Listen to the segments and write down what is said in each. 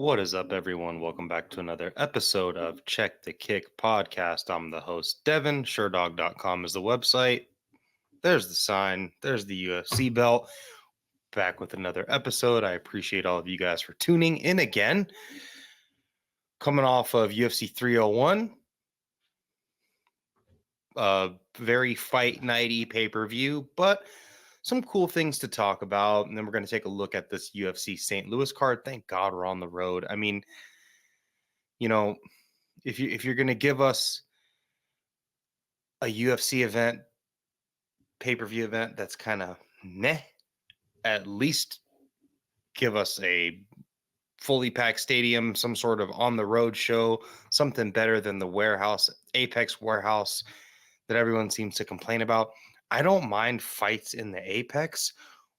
What is up, everyone? Welcome back to another episode of Check the Kick podcast. I'm the host, Devin. Sherdog.com is the website. There's the sign. There's the UFC belt. Back with another episode. I appreciate all of you guys for tuning in again. Coming off of UFC 301. Very fight nighty pay-per-view, but some cool things to talk about. And then we're going to take a look at this UFC St. Louis card. Thank God we're on the road. I mean, if you're going to give us a UFC event, pay-per-view event that's kind of meh, at least give us a fully packed stadium, some sort of on the road show, something better than the warehouse, Apex warehouse that everyone seems to complain about. I don't mind fights in the Apex.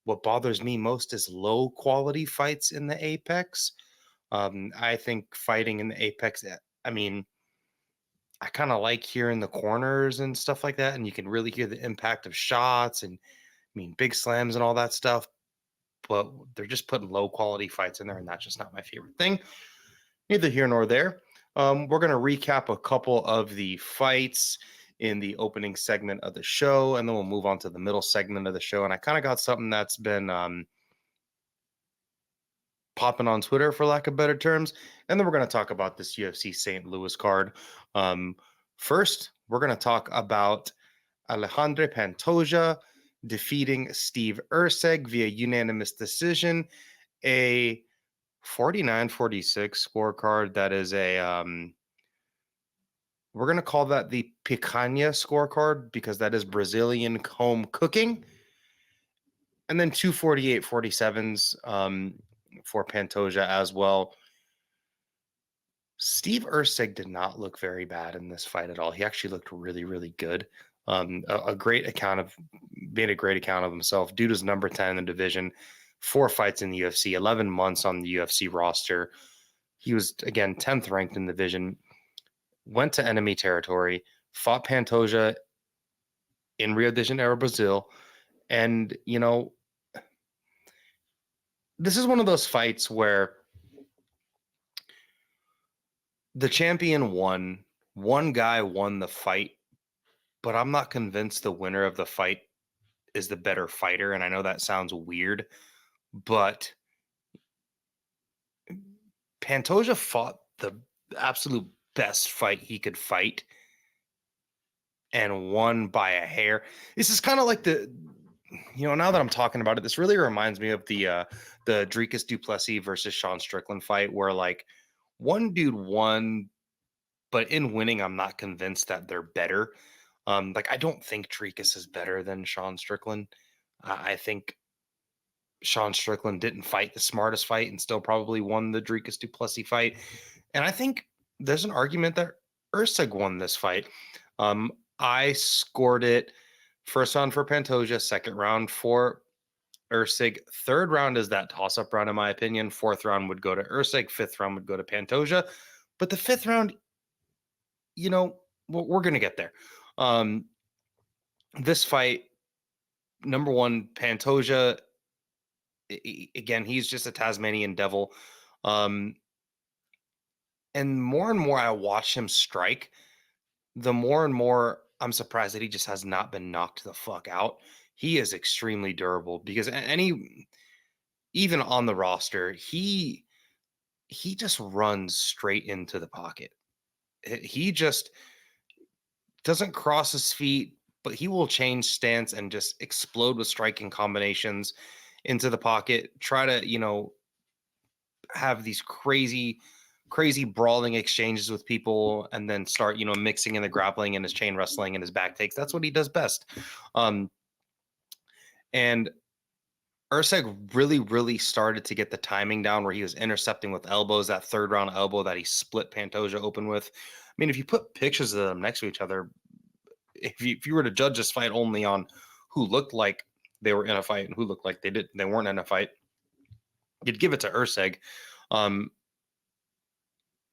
What bothers me most is low quality fights in the Apex. I think fighting in the Apex, I kind of like hearing the corners and stuff like that, and you can really hear the impact of shots and big slams and all that stuff. But they're just putting low quality fights in there, and that's just not my favorite thing. Neither here nor there. We're going to recap a couple of the fights in the opening segment of the show, and then we'll move on to the middle segment of the show. And I kind of got something that's been popping on Twitter, for lack of better terms. And then we're going to talk about this UFC St. Louis card. First, we're going to talk about Alexandre Pantoja defeating Steve Erceg via unanimous decision, a 49-46 scorecard. That is we're going to call that the picanha scorecard because that is Brazilian home cooking. And then 248-47s for Pantoja as well. Steve Erceg did not look very bad in this fight at all. He actually looked really, really good. Made a great account of himself. Dude is number 10 in the division, 4 fights in the UFC, 11 months on the UFC roster. He was, again, 10th ranked in the division, went to enemy territory, fought Pantoja in Rio de Janeiro, Brazil. And, this is one of those fights where the champion won. One guy won the fight, but I'm not convinced the winner of the fight is the better fighter. And I know that sounds weird, but Pantoja fought the absolute best fight he could fight and won by a hair. This is kind of like now that I'm talking about it, this really reminds me of the Dricus du Plessis versus Sean Strickland fight where like one dude won, but in winning, I'm not convinced that they're better. I don't think Dricus is better than Sean Strickland. I think Sean Strickland didn't fight the smartest fight and still probably won the Dricus du Plessis fight. And I think there's an argument that Erceg won this fight. I scored it first round for Pantoja, second round for Erceg. Third round is that toss-up round, in my opinion. Fourth round would go to Erceg. Fifth round would go to Pantoja. But the fifth round, we're going to get there. This fight, number one, Pantoja, again, he's just a Tasmanian devil. And more I watch him strike, the more and more I'm surprised that he just has not been knocked the fuck out. He is extremely durable because even on the roster, he just runs straight into the pocket. He just doesn't cross his feet, but he will change stance and just explode with striking combinations into the pocket, try to, have these crazy brawling exchanges with people and then start, mixing in the grappling and his chain wrestling and his back takes. That's what he does best. And Erceg really, really started to get the timing down where he was intercepting with elbows, that third round elbow that he split Pantoja open with. I mean, if you put pictures of them next to each other, if you were to judge this fight only on who looked like they were in a fight and who looked like they weren't in a fight, you'd give it to Erceg.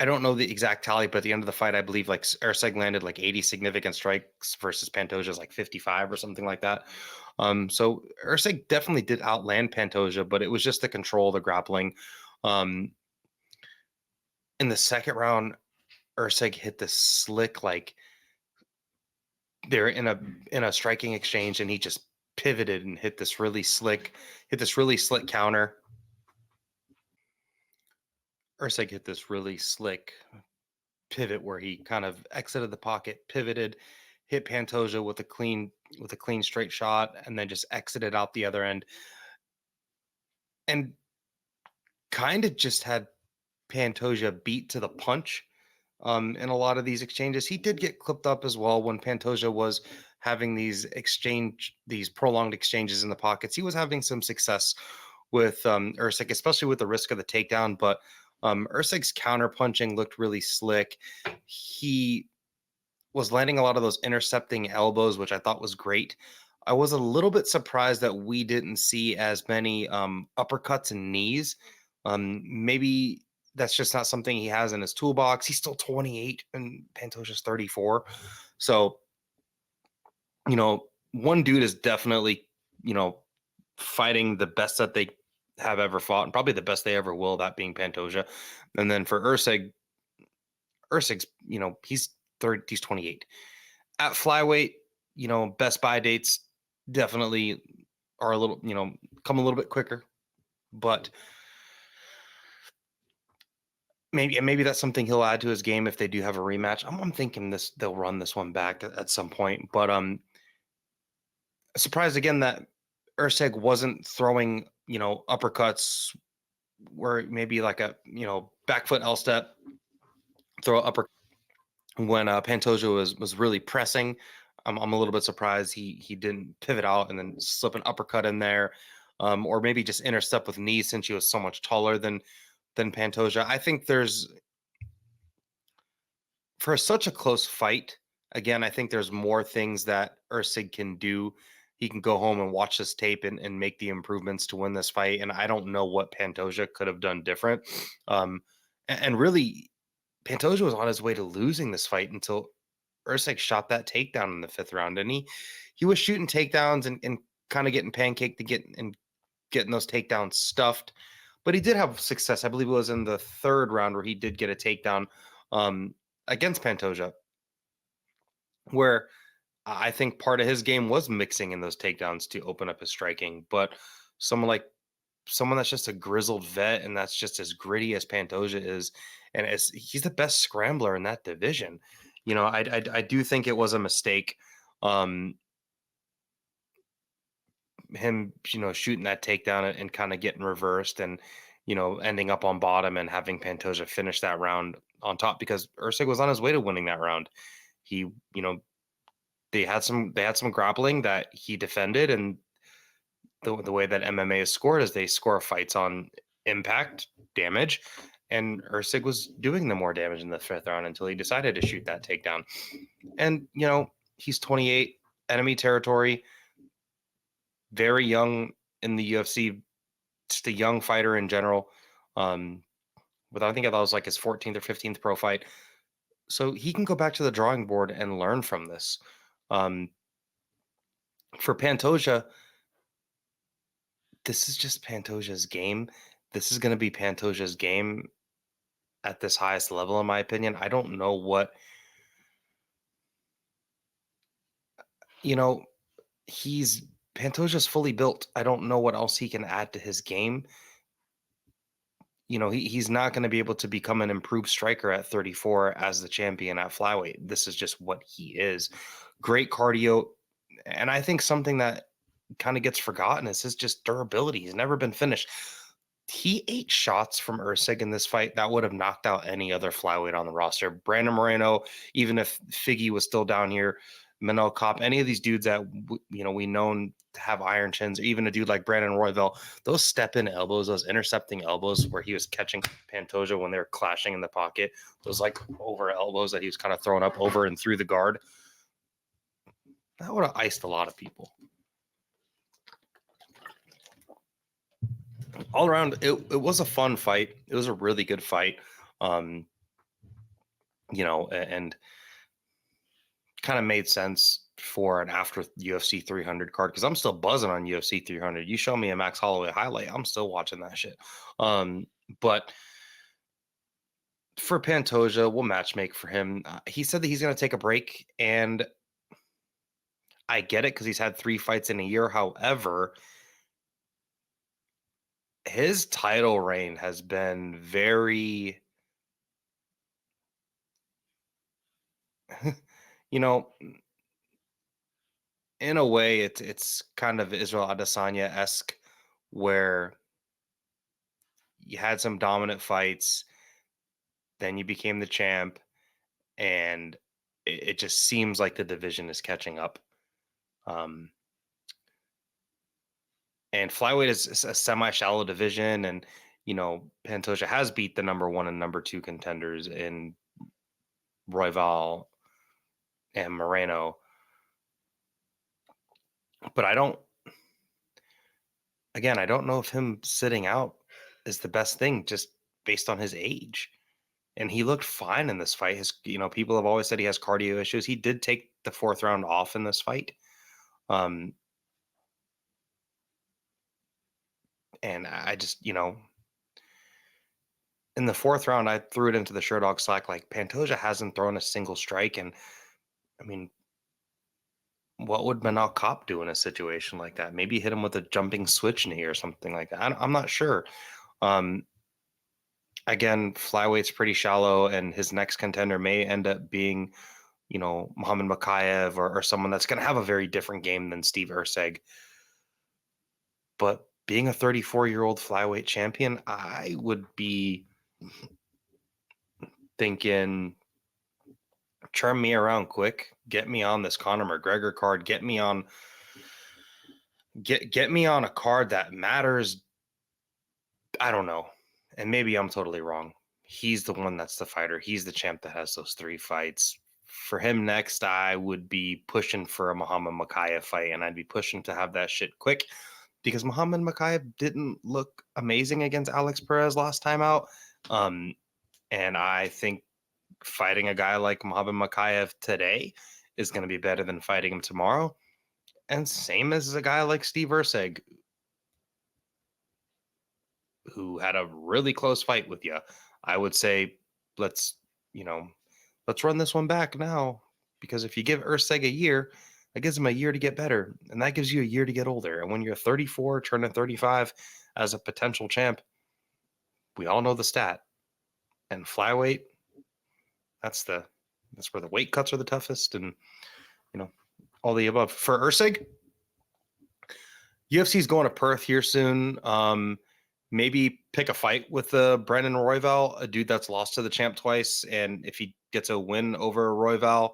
I don't know the exact tally, but at the end of the fight, I believe like Erceg landed like 80 significant strikes versus Pantoja's like 55 or something like that. So Erceg definitely did outland Pantoja, but it was just the control, the grappling. in the second round, Erceg hit this slick, like they're in a striking exchange, and he just pivoted and hit this really slick counter. Erceg hit this really slick pivot where he kind of exited the pocket, pivoted, hit Pantoja with a clean straight shot, and then just exited out the other end, and kind of just had Pantoja beat to the punch. In a lot of these exchanges, he did get clipped up as well when Pantoja was having these prolonged exchanges in the pockets. He was having some success with Erceg, especially with the risk of the takedown. But Erceg's counter punching looked really slick. He was landing a lot of those intercepting elbows, which I thought was great. I was a little bit surprised that we didn't see as many uppercuts and knees. Maybe that's just not something he has in his toolbox. He's still 28 and Pantoja's 34. So, one dude is definitely, fighting the best that they have ever fought and probably the best they ever will, that being Pantoja. And then for Erceg's, he's 28. At flyweight, best buy dates definitely are a little, come a little bit quicker, but maybe that's something he'll add to his game if they do have a rematch. I'm thinking they'll run this one back at some point, but surprised again that Erceg wasn't throwing, uppercuts where maybe like a, back foot L step, throw upper when Pantoja was really pressing. I'm a little bit surprised he didn't pivot out and then slip an uppercut in there, or maybe just intercept with knees since he was so much taller than Pantoja. I think for such a close fight, again, I think there's more things that Erceg can do. He can go home and watch this tape and make the improvements to win this fight. And I don't know what Pantoja could have done different. And really, Pantoja was on his way to losing this fight until Erceg shot that takedown in the 5th round. And he was shooting takedowns and kind of getting pancaked getting those takedowns stuffed. But he did have success. I believe it was in the 3rd round where he did get a takedown against Pantoja, where I think part of his game was mixing in those takedowns to open up his striking. But someone that's just a grizzled vet and that's just as gritty as Pantoja is, and he's the best scrambler in that division. I do think it was a mistake. Him, shooting that takedown and kind of getting reversed and, ending up on bottom and having Pantoja finish that round on top, because Erceg was on his way to winning that round. He, they had some grappling that he defended, and the way that MMA is scored is they score fights on impact damage, and Erceg was doing the more damage in the 5th round until he decided to shoot that takedown. And he's 28, enemy territory, very young in the UFC, just a young fighter in general. But I think that was like his 14th or 15th pro fight. So he can go back to the drawing board and learn from this. For Pantoja, this is just Pantoja's game. This is going to be Pantoja's game at this highest level, in my opinion. I don't know what, Pantoja's fully built. I don't know what else he can add to his game. He's not going to be able to become an improved striker at 34 as the champion at flyweight. This is just what he is. Great cardio. And I think something that kind of gets forgotten is his just durability. He's never been finished. He ate shots from Erceg in this fight that would have knocked out any other flyweight on the roster. Brandon Moreno, even if Figgy was still down here, Manel Kopp, any of these dudes that we known to have iron chins, or even a dude like Brandon Royval, those step-in elbows, those intercepting elbows where he was catching Pantoja when they were clashing in the pocket, those like over elbows that he was kind of throwing up over and through the guard, that would have iced a lot of people. All around, it was a fun fight. It was a really good fight. And kind of made sense for an after UFC 300 card, because I'm still buzzing on UFC 300. You show me a Max Holloway highlight, I'm still watching that shit. But for Pantoja. We'll matchmake for him. He said that he's going to take a break, and I get it because he's had 3 fights in a year. However, his title reign has been very, you know, in a way, it's kind of Israel Adesanya-esque, where you had some dominant fights, then you became the champ, and it just seems like the division is catching up. And flyweight is a semi-shallow division, and Pantoja has beat the number 1 and number 2 contenders in Royval and Moreno. But I don't know if him sitting out is the best thing just based on his age. And he looked fine in this fight. People have always said he has cardio issues. He did take the 4th round off in this fight. And I just, in the 4th round, I threw it into the Sherdog Slack. Like, Pantoja hasn't thrown a single strike. And I mean, what would Manal Kopp do in a situation like that? Maybe hit him with a jumping switch knee or something like that. I'm not sure. Again, flyweight's pretty shallow, and his next contender may end up being, Muhammad Makayev or someone that's going to have a very different game than Steve Erceg. But being a 34-year-old flyweight champion, I would be thinking, turn me around quick, get me on this Conor McGregor card, get me on a card that matters. I don't know. And maybe I'm totally wrong. He's the one that's the fighter. He's the champ that has those 3 fights. For him next, I would be pushing for a Muhammad Makayev fight, and I'd be pushing to have that shit quick, because Muhammad Makayev didn't look amazing against Alex Perez last time out. And I think fighting a guy like Muhammad Makayev today is going to be better than fighting him tomorrow. And same as a guy like Steve Erceg, who had a really close fight with you. I would say let's run this one back now, because if you give Erceg a year, that gives him a year to get better, and that gives you a year to get older. And when you're 34, turning 35 as a potential champ, we all know the stat. And flyweight, that's where the weight cuts are the toughest, and all the above. For Erceg, UFC's going to Perth here soon. Maybe pick a fight with Brandon Royval, a dude that's lost to the champ twice. And if he gets a win over Royval,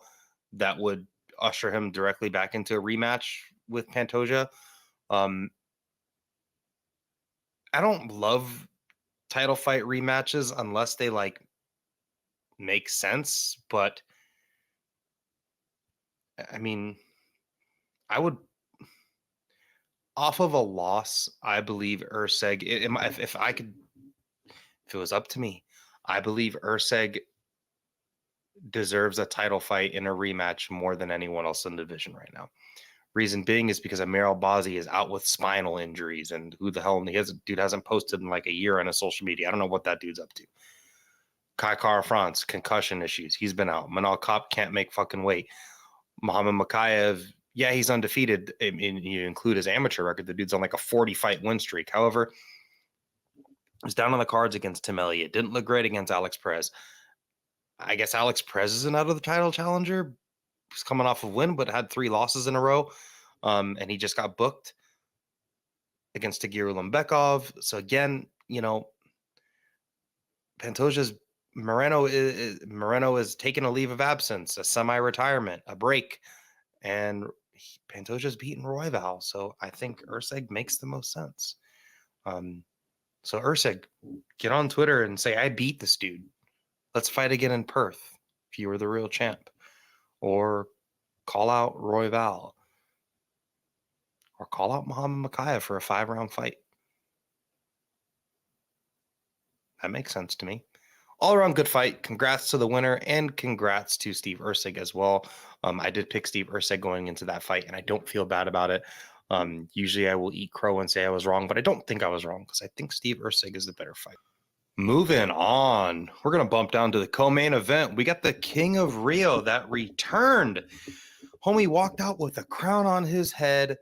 that would usher him directly back into a rematch with Pantoja. I don't love title fight rematches unless they make sense. But I mean, I would, off of a loss, I believe Erceg, if it was up to me, I believe Erceg deserves a title fight in a rematch more than anyone else in the division right now. Reason being is because Amir Albazi is out with spinal injuries, and who the hell, dude hasn't posted in like a year on his social media. I don't know what that dude's up to. Kai Kara-France, concussion issues. He's been out. Manal Kopp can't make fucking weight. Muhammad Makayev, yeah, he's undefeated. I mean, you include his amateur record, the dude's on like a 40-fight win streak. However, he's down on the cards against Tim Elliott. Didn't look great against Alex Perez. I guess Alex Perez isn't out of the title challenger. He's coming off a win, but had 3 losses in a row. And he just got booked against Tagiru Lembekov. So again, Pantoja's Moreno is taking a leave of absence, a semi-retirement, a break, and Pantoja's beaten Royval. So I think Erceg makes the most sense. So Erceg, get on Twitter and say, I beat this dude. Let's fight again in Perth if you were the real champ. Or call out Royval. Or call out Muhammad Makayev for a 5-round fight. That makes sense to me. All around good fight. Congrats to the winner, and congrats to Steve Erceg as well. I did pick Steve Erceg going into that fight, and I don't feel bad about it. Usually I will eat crow and say I was wrong, but I don't think I was wrong, because I think Steve Erceg is the better fight. Moving on, we're going to bump down to the co-main event. We got the King of Rio that returned. Homie walked out with a crown on his head.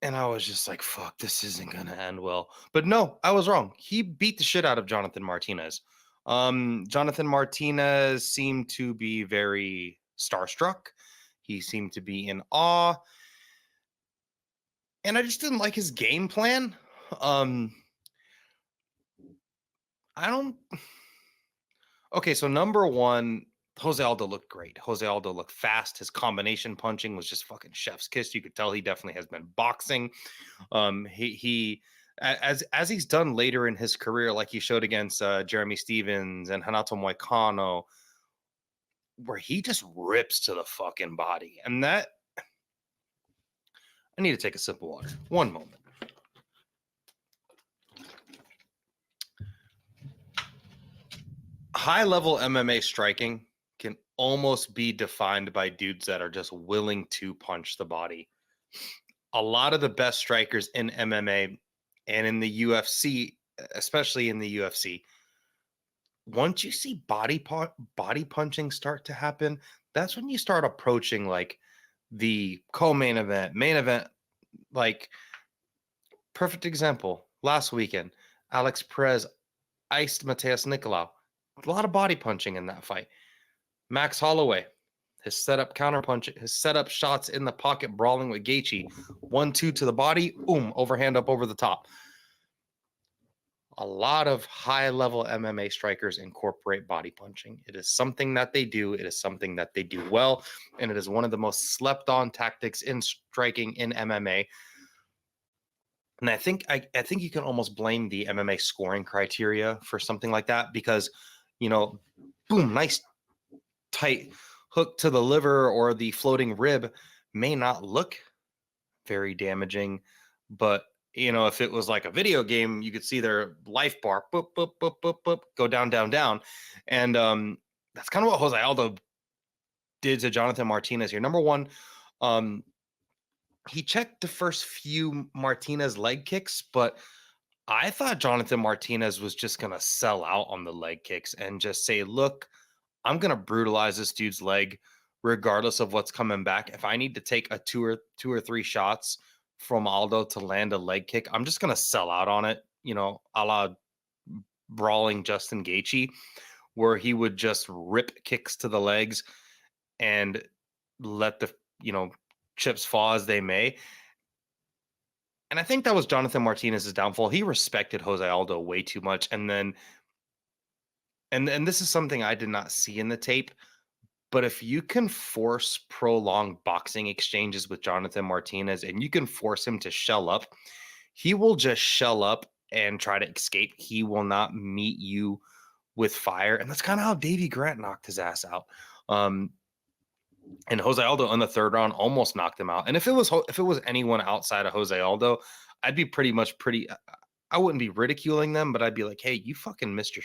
And I was just like, fuck, this isn't going to end well. But no, I was wrong. He beat the shit out of Jonathan Martinez. Jonathan Martinez seemed to be very starstruck. He seemed to be in awe. And I just didn't like his game plan. Okay, so number one, Jose Aldo looked great. Jose Aldo looked fast. His combination punching was just fucking chef's kiss. You could tell he definitely has been boxing. He as he's done later in his career, like he showed against Jeremy Stevens and Renato Moicano, where he just rips to the fucking body. And that, I need to take a sip of water. One moment. High-level MMA striking can almost be defined by dudes that are just willing to punch the body. A lot of the best strikers in MMA and in the UFC, especially in the UFC, once you see body punching start to happen, that's when you start approaching like the co-main event, main event. Like, perfect example, last weekend, Alex Perez iced Mateus Nicolau. A lot of body punching in that fight. Max Holloway, his setup counter punch, his setup shots in the pocket, brawling with Gaethje. 1-2 to the body, boom, overhand up over the top. A lot of high-level MMA strikers incorporate body punching. It is something that they do. It is something that they do well, and it is one of the most slept-on tactics in striking in MMA. And I think you can almost blame the MMA scoring criteria for something like that because, boom, nice tight hook to the liver or the floating rib may not look very damaging, but if it was like a video game, you could see their life bar boop, boop, boop, boop, boop, go down, down, down. And that's kind of what Jose Aldo did to Jonathan Martinez here. Number one, he checked the first few Martinez leg kicks, but I thought Jonathan Martinez was just going to sell out on the leg kicks and just say, look, I'm going to brutalize this dude's leg regardless of what's coming back. If I need to take a two or three shots from Aldo to land a leg kick, I'm just going to sell out on it, a la brawling Justin Gaethje, where he would just rip kicks to the legs and let the, chips fall as they may. And I think that was Jonathan Martinez's downfall. He respected Jose Aldo way too much. And then, and this is something I did not see in the tape, but if you can force prolonged boxing exchanges with Jonathan Martinez and you can force him to shell up, he will just shell up and try to escape. He will not meet you with fire. And that's kind of how Davey Grant knocked his ass out. And Jose Aldo in the third round almost knocked him out. And if it was anyone outside of Jose Aldo, I'd be I wouldn't be ridiculing them, but I'd be like, hey, you fucking missed your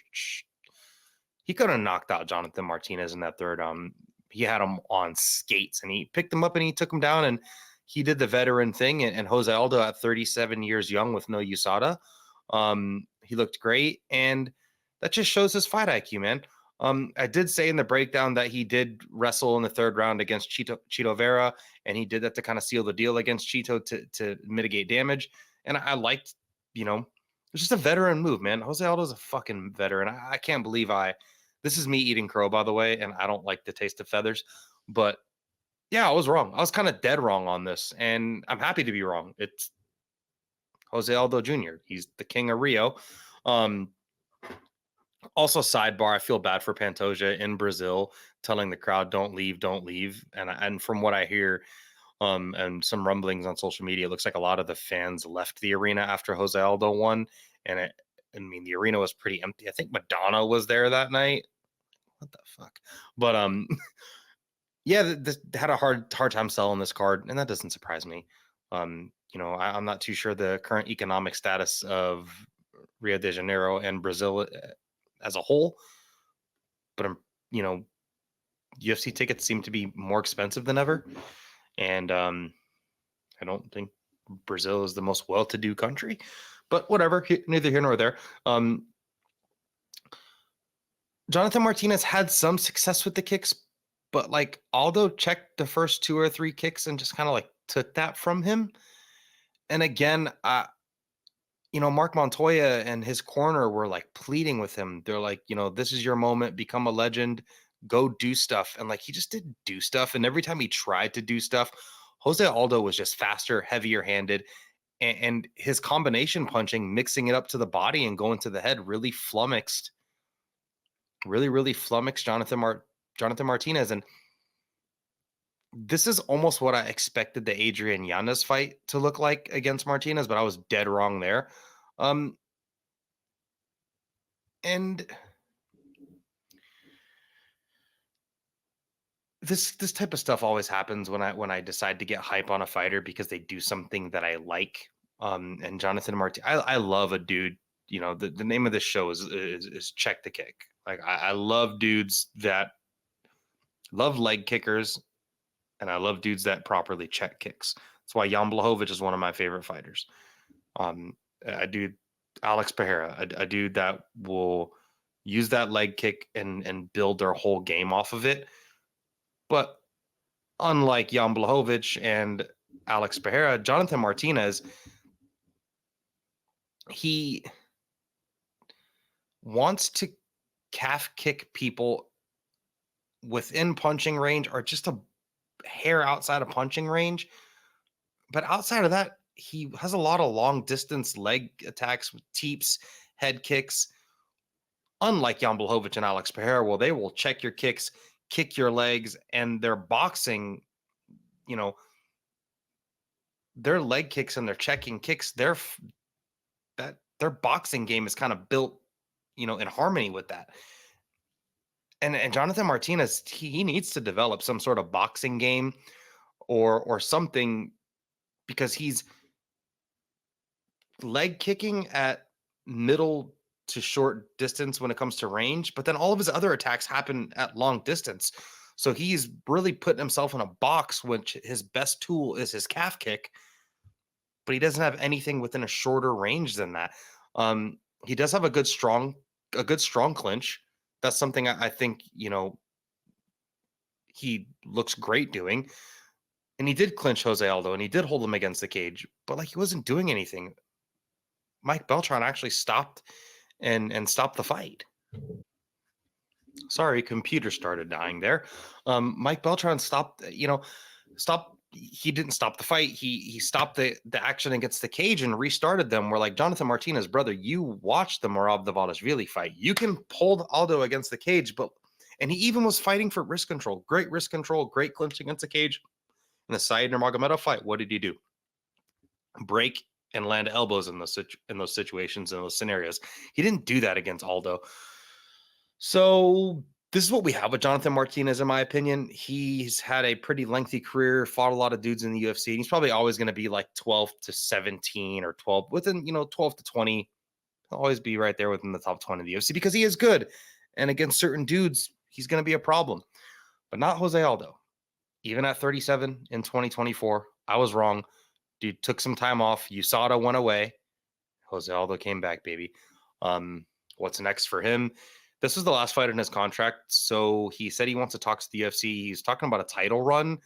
he could have knocked out Jonathan Martinez in that third. He had him on skates and he picked him up and he took him down and he did the veteran thing. And Jose Aldo at 37 years young with no USADA, he looked great. And that just shows his fight IQ, man. I did say in the breakdown that he did wrestle in the third round against Chito Vera, and he did that to kind of seal the deal against Chito to mitigate damage. And I liked, it's just a veteran move, man. Jose Aldo's a fucking veteran. I can't believe this is me eating crow, by the way, and I don't like the taste of feathers. But yeah, I was wrong. I was kind of dead wrong on this, and I'm happy to be wrong. It's Jose Aldo Jr. He's the king of Rio. Also, sidebar, I feel bad for Pantoja in Brazil telling the crowd, don't leave, don't leave. And from what I hear, and some rumblings on social media, it looks like a lot of the fans left the arena after Jose Aldo won. And the arena was pretty empty. I think Madonna was there that night. What the fuck? But yeah, this had a hard time selling this card, and that doesn't surprise me. I'm not too sure the current economic status of Rio de Janeiro and Brazil as a whole, but UFC tickets seem to be more expensive than ever, and I don't think Brazil is the most well-to-do country, but whatever, neither here nor there. Jonathan Martinez had some success with the kicks, but like Aldo checked the first 2 or 3 kicks and just kind of like took that from him. And again, Mark Montoya and his corner were like pleading with him. They're like, this is your moment, become a legend, go do stuff. And like he just didn't do stuff. And every time he tried to do stuff, Jose Aldo was just faster, heavier handed. And his combination punching, mixing it up to the body and going to the head really flummoxed Jonathan Martinez. And this is almost what I expected the Adrian Yanez fight to look like against Martinez, but I was dead wrong there. And this type of stuff always happens when I decide to get hype on a fighter because they do something that I like. And Jonathan Martinez, I love a dude. The name of this show is Check the Kick. Like I love dudes that love leg kickers, and I love dudes that properly check kicks. That's why Jan Blachowicz is one of my favorite fighters. I do Alex Pereira, a dude that will use that leg kick and build their whole game off of it. But unlike Jan Blachowicz and Alex Pereira, Jonathan Martinez, he wants to calf kick people within punching range or just a hair outside of punching range. But outside of that, he has a lot of long distance leg attacks with teeps, head kicks. Unlike Jan Blachowicz and Alex Pereira, well, they will check your kicks, kick your legs, and their boxing, their leg kicks and their checking kicks, their boxing game is kind of built, in harmony with that. And Jonathan Martinez, he needs to develop some sort of boxing game or something, because he's leg kicking at middle to short distance when it comes to range, but then all of his other attacks happen at long distance. So he's really putting himself in a box, which his best tool is his calf kick, but he doesn't have anything within a shorter range than that. He does have a good strong clinch. That's something I think, he looks great doing. And he did clinch Jose Aldo and he did hold him against the cage, but like he wasn't doing anything. Mike Beltran actually stopped and stopped the fight. Sorry, computer started dying there. Mike Beltran stopped, he didn't stop the fight. He stopped the action against the cage and restarted them. We're like, Jonathan Martinez, brother, you watched the Morab-Dvalishvili fight. You can hold Aldo against the cage, and he even was fighting for wrist control. Great wrist control, great clinch against the cage. In the Said Nurmagomedov fight, what did he do? Break and land elbows in those situations, in those scenarios. He didn't do that against Aldo. So this is what we have with Jonathan Martinez, in my opinion. He's had a pretty lengthy career, fought a lot of dudes in the UFC, and he's probably always going to be like 12 to 17 or 12, within, 12 to 20. He'll always be right there within the top 20 of the UFC because he is good. And against certain dudes, he's going to be a problem. But not Jose Aldo. Even at 37 in 2024, I was wrong. Dude took some time off. USADA went away. Jose Aldo came back, baby. What's next for him? This was the last fight in his contract, so he said he wants to talk to the UFC. He's talking about a title run.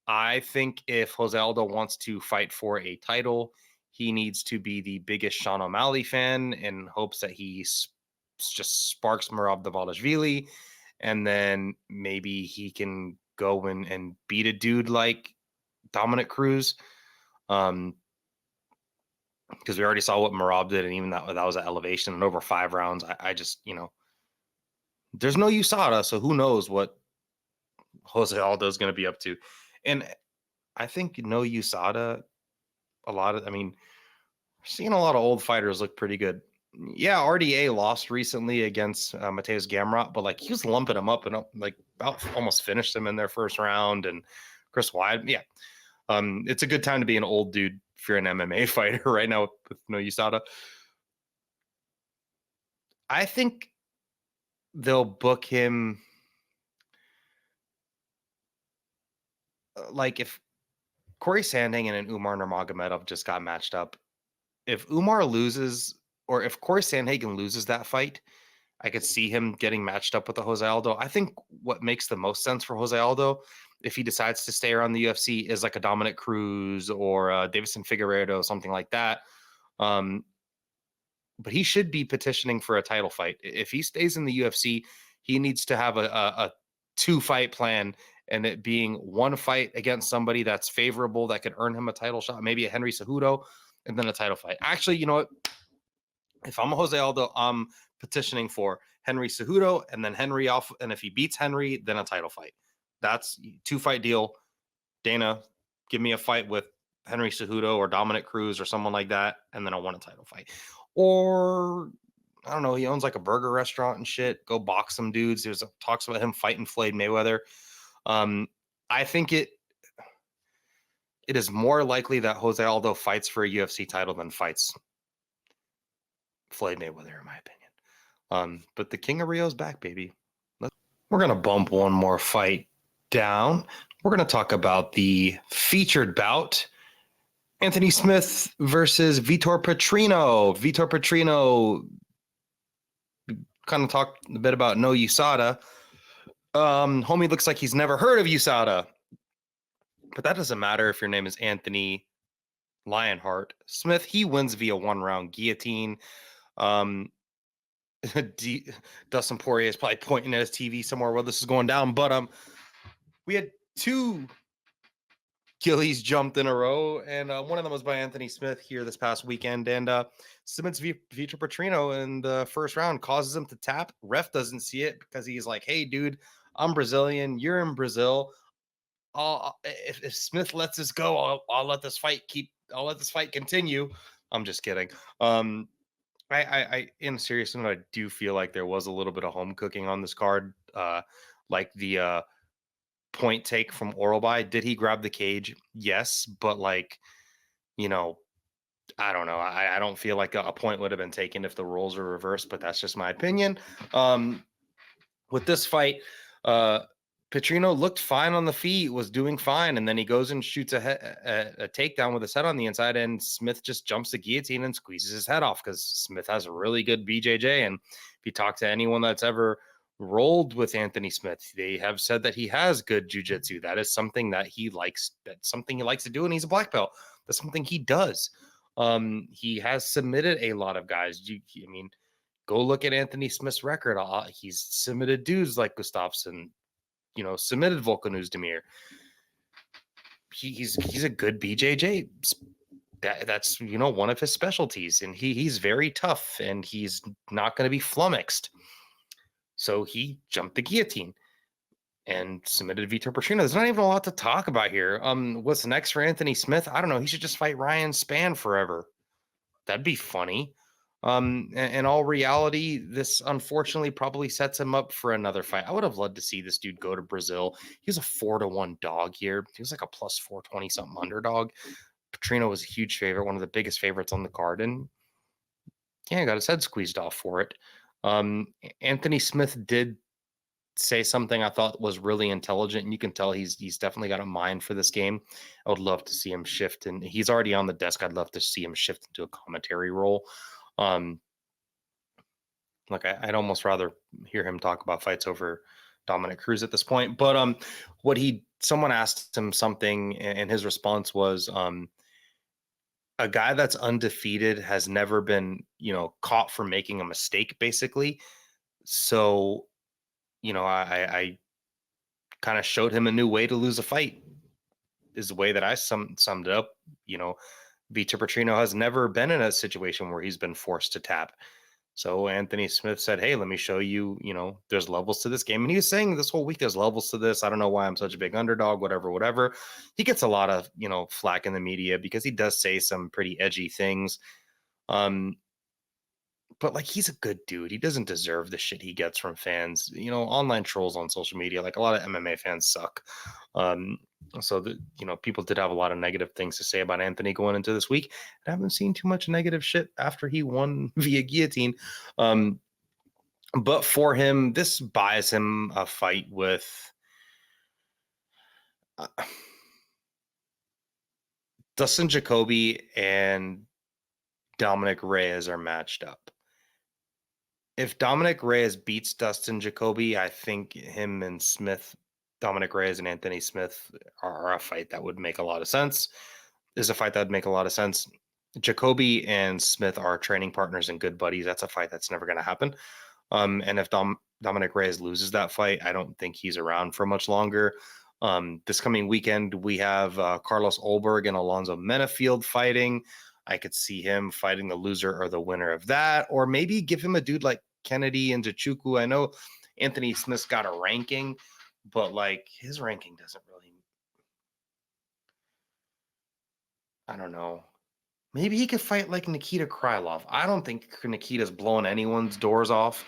I think if Jose Aldo wants to fight for a title, he needs to be the biggest Sean O'Malley fan in hopes that he just sparks Morab-Dvalishvili, and then maybe he can go and beat a dude like Dominic Cruz. Because we already saw what Merab did, and even that was at elevation and over 5 rounds. I just, there's no USADA, so who knows what Jose Aldo is going to be up to. And I think no USADA, seeing a lot of old fighters look pretty good. Yeah, RDA lost recently against Mateus Gamrot, but like he was lumping him up and like about almost finished him in their first round. And Chris Weidman, yeah. It's a good time to be an old dude if you're an MMA fighter right now with no USADA. I think they'll book him like if Corey Sandhagen and Umar Nurmagomedov just got matched up. If Umar loses, or if Corey Sandhagen loses that fight, I could see him getting matched up with a Jose Aldo. I think what makes the most sense for Jose Aldo, if he decides to stay around the UFC, is like a Dominic Cruz or a Davison Figueiredo, something like that. But he should be petitioning for a title fight. If he stays in the UFC, he needs to have a 2-fight plan, and it being one fight against somebody that's favorable that could earn him a title shot, maybe a Henry Cejudo, and then a title fight. Actually, you know what? If I'm a Jose Aldo, I'm petitioning for Henry Cejudo and then Henry off. And if he beats Henry, then a title fight. That's 2-fight deal. Dana, give me a fight with Henry Cejudo or Dominic Cruz or someone like that, and then I want a title fight. Or I don't know, he owns like a burger restaurant and shit. Go box some dudes. There's talks about him fighting Floyd Mayweather. I think it is more likely that Jose Aldo fights for a UFC title than fights Floyd Mayweather, in my opinion. But the King of Rio's back, baby. We're going to bump one more fight down. We're going to talk about the featured bout, Anthony Smith versus Vitor Petrino. Vitor Petrino kind of talked a bit about no USADA. Homie looks like he's never heard of USADA. But that doesn't matter if your name is Anthony Lionheart Smith. He wins via 1-round guillotine. Dustin Poirier is probably pointing at his TV somewhere while this is going down. But we had 2 Gillies jumped in a row, and one of them was by Anthony Smith here this past weekend, and submits Vitor Petrino in the first round, causes him to tap. Ref doesn't see it because he's like, hey, dude, I'm Brazilian. You're in Brazil. If Smith lets this go, I'll let this fight continue. I'm just kidding. I in a serious note, I do feel like there was a little bit of home cooking on this card. Like the point take from Oralby. Did he grab the cage? Yes, but like, you know, I don't know. I don't feel like a point would have been taken if the roles were reversed, but that's just my opinion. With this fight, Petrino looked fine on the feet, was doing fine, and then he goes and shoots a takedown with his head on the inside, and Smith just jumps the guillotine and squeezes his head off because Smith has a really good BJJ. And if you talk to anyone that's ever rolled with Anthony Smith, they have said that he has good jiu-jitsu. That is something that he likes. That's something he likes to do, and he's a black belt. That's something he does. He has submitted a lot of guys. I mean, go look at Anthony Smith's record. He's submitted dudes like Gustafsson, submitted Volkan Oezdemir. He's a good BJJ. That's one of his specialties, and he's very tough, and he's not going to be flummoxed. So he jumped the guillotine and submitted Vitor Petrino. There's not even a lot to talk about here. What's next for Anthony Smith? I don't know. He should just fight Ryan Spann forever. That'd be funny. In all reality, this unfortunately probably sets him up for another fight. I would have loved to see this dude go to Brazil. He was a 4-1 dog here. He was like a plus 420 something underdog. Petrino was a huge favorite, one of the biggest favorites on the card, and yeah, got his head squeezed off for it. Anthony Smith did say something I thought was really intelligent, and you can tell he's definitely got a mind for this game. I would love to see him shift, and he's already on the desk. I'd love to see him shift into a commentary role. Like I'd almost rather hear him talk about fights over Dominic Cruz at this point. But someone asked him something, and his response was, a guy that's undefeated has never been, caught for making a mistake, basically. So, I kind of showed him a new way to lose a fight, is the way that I summed it up. Vitor Petrino has never been in a situation where he's been forced to tap. So Anthony Smith said, hey, let me show you, there's levels to this game. And he was saying this whole week, there's levels to this. I don't know why I'm such a big underdog, whatever. He gets a lot of, flack in the media because he does say some pretty edgy things. But like, he's a good dude. He doesn't deserve the shit he gets from fans. Online trolls on social media, like a lot of MMA fans suck. So people did have a lot of negative things to say about Anthony going into this week. I haven't seen too much negative shit after he won via guillotine. But for him, this buys him a fight with Dustin Jacoby and Dominic Reyes are matched up. if Dominic Reyes beats Dustin Jacoby, I think him and Smith, Dominic Reyes and Anthony Smith are a fight that would make a lot of sense. Is a fight that would make a lot of sense. Jacoby and Smith are training partners and good buddies. That's a fight that's never going to happen. And if Dominic Reyes loses that fight, I don't think he's around for much longer. This coming weekend, we have Carlos Ulberg and Alonzo Menafield fighting. I could see him fighting the loser or the winner of that, or maybe give him a dude like Kennedy and Nzechukwu. I know Anthony Smith's got a ranking, but like his ranking doesn't really, I don't know. Maybe he could fight like Nikita Krylov. I don't think Nikita's blowing anyone's doors off.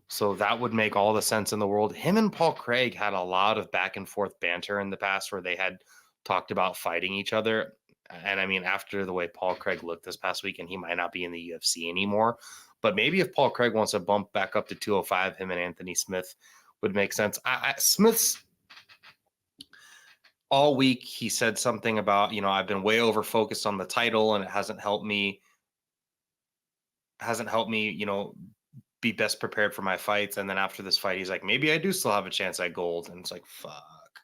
So that would make all the sense in the world. Him and Paul Craig had a lot of back and forth banter in the past where they had talked about fighting each other. And I mean, after the way Paul Craig looked this past weekend, he might not be in the UFC anymore. But maybe if Paul Craig wants to bump back up to 205, him and Anthony Smith would make sense. Smith's all week, he said something about, I've been way over focused on the title and it hasn't helped me, be best prepared for my fights. And then after this fight, he's like, maybe I do still have a chance at gold. And it's like, fuck,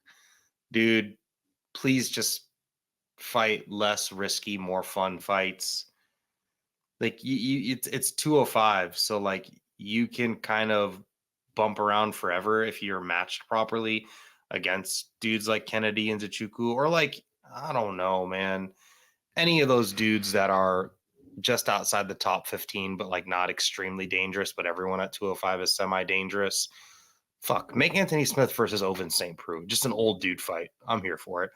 dude, please just fight less risky, more fun fights. Like it's 205. So like you can kind of bump around forever if you're matched properly against dudes like Kennedy and Nzechukwu, or like, I don't know, man, any of those dudes that are just outside the top 15, but like not extremely dangerous, but everyone at 205 is semi-dangerous. Fuck, make Anthony Smith versus Ovince St. Preux, just an old dude fight. I'm here for it.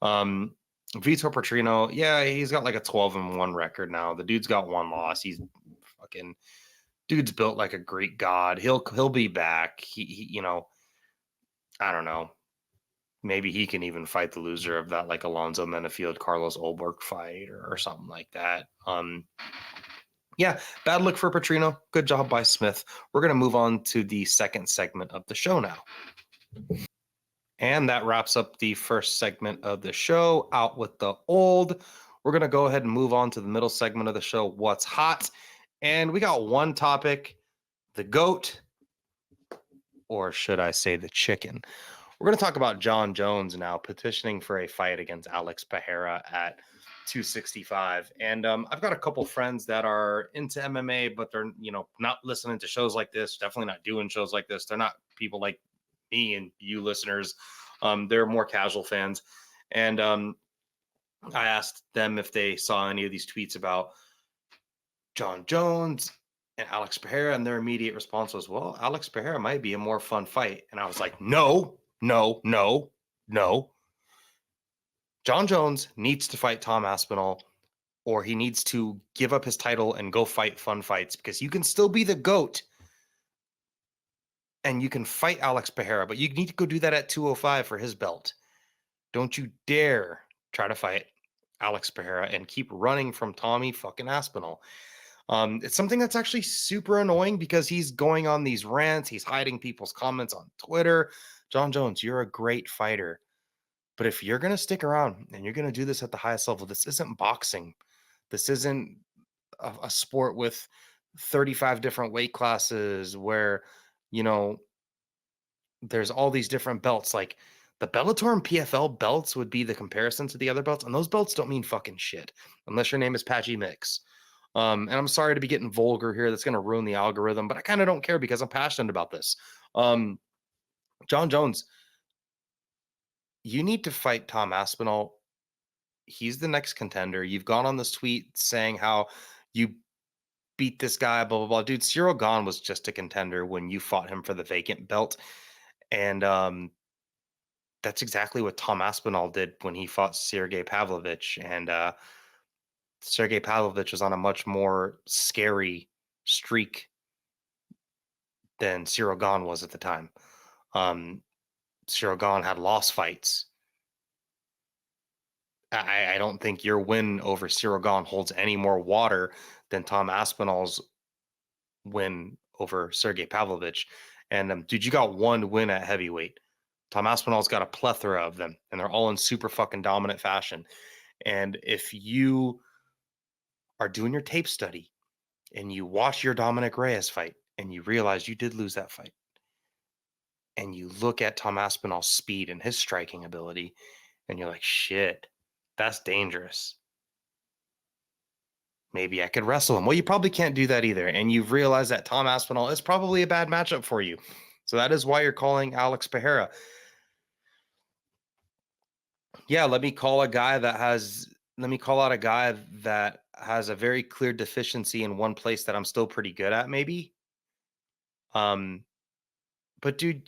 Vitor Petrino, yeah, he's got like a 12-1 record now. The dude's got one loss. He's fucking dude's built like a Greek god. He'll be back. He I don't know. Maybe he can even fight the loser of that, like Alonzo Menafield, Carlos Ulberg fight or something like that. Yeah, bad look for Petrino. Good job by Smith. We're going to move on to the second segment of the show now. And that wraps up the first segment of the show, Out with the Old. We're going to go ahead and move on to the middle segment of the show, What's Hot. And we got one topic, the GOAT, or should I say the chicken. We're going to talk about Jon Jones now petitioning for a fight against Alex Pereira at 265. And I've got a couple friends that are into MMA, but they're, not listening to shows like this, definitely not doing shows like this. They're not people like me and you listeners. They're more casual fans. And I asked them if they saw any of these tweets about Jon Jones and Alex Pereira, and their immediate response was, well, Alex Pereira might be a more fun fight. And I was like, no. Jon Jones needs to fight Tom Aspinall, or he needs to give up his title and go fight fun fights, because you can still be the GOAT and you can fight Alex Pereira, but you need to go do that at 205 for his belt. Don't you dare try to fight Alex Pereira and keep running from Tommy fucking Aspinall. It's something that's actually super annoying because he's going on these rants. He's hiding people's comments on Twitter. Jon Jones, you're a great fighter. But if you're going to stick around and you're going to do this at the highest level, this isn't boxing. This isn't a sport with 35 different weight classes where, there's all these different belts. Like the Bellator and PFL belts would be the comparison to the other belts. And those belts don't mean fucking shit unless your name is Patchy Mix. And I'm sorry to be getting vulgar here. That's going to ruin the algorithm, but I kind of don't care because I'm passionate about this. Jon Jones, you need to fight Tom Aspinall. He's the next contender. You've gone on this tweet saying how you beat this guy, blah, blah, blah. Dude, Cyril Gane was just a contender when you fought him for the vacant belt. And that's exactly what Tom Aspinall did when he fought Sergey Pavlovich. And Sergey Pavlovich was on a much more scary streak than Cyril Gane was at the time. Cyril Gane had lost fights. I don't think your win over Cyril Gane holds any more water than Tom Aspinall's win over Sergey Pavlovich. And dude, you got one win at heavyweight. Tom Aspinall's got a plethora of them, and they're all in super fucking dominant fashion. And if you are doing your tape study and you watch your Dominic Reyes fight and you realize you did lose that fight, and you look at Tom Aspinall's speed and his striking ability, and you're like, shit, that's dangerous. Maybe I could wrestle him. Well, you probably can't do that either. And you've realized that Tom Aspinall is probably a bad matchup for you. So that is why you're calling Alex Pereira. Yeah, let me call out a guy that has a very clear deficiency in one place that I'm still pretty good at, maybe. But dude,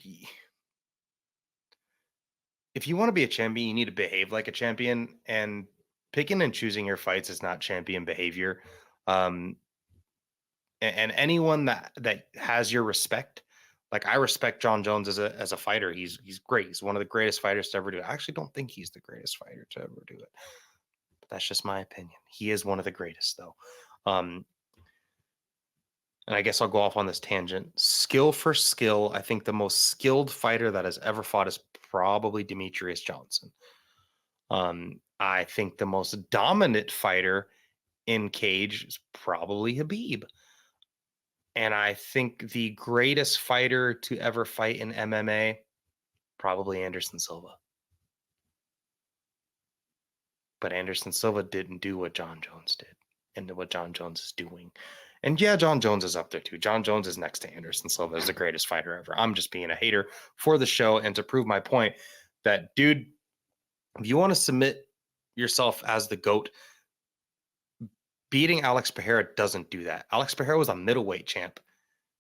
if you want to be a champion, you need to behave like a champion, and picking and choosing your fights is not champion behavior. And anyone that has your respect, like I respect Jon Jones as a fighter. He's great. He's one of the greatest fighters to ever do it. I actually don't think he's the greatest fighter to ever do it. But that's just my opinion. He is one of the greatest, though. And I guess I'll go off on this tangent. Skill for skill, I think the most skilled fighter that has ever fought is probably Demetrius Johnson. I think the most dominant fighter in cage is probably Khabib. And I think the greatest fighter to ever fight in MMA, probably Anderson Silva. But Anderson Silva didn't do what Jon Jones did and what Jon Jones is doing. And yeah, Jon Jones is up there too. Jon Jones is next to Anderson Silva as the greatest fighter ever. I'm just being a hater for the show and to prove my point that, dude, if you want to submit yourself as the GOAT, beating Alex Pereira doesn't do that. Alex Pereira was a middleweight champ.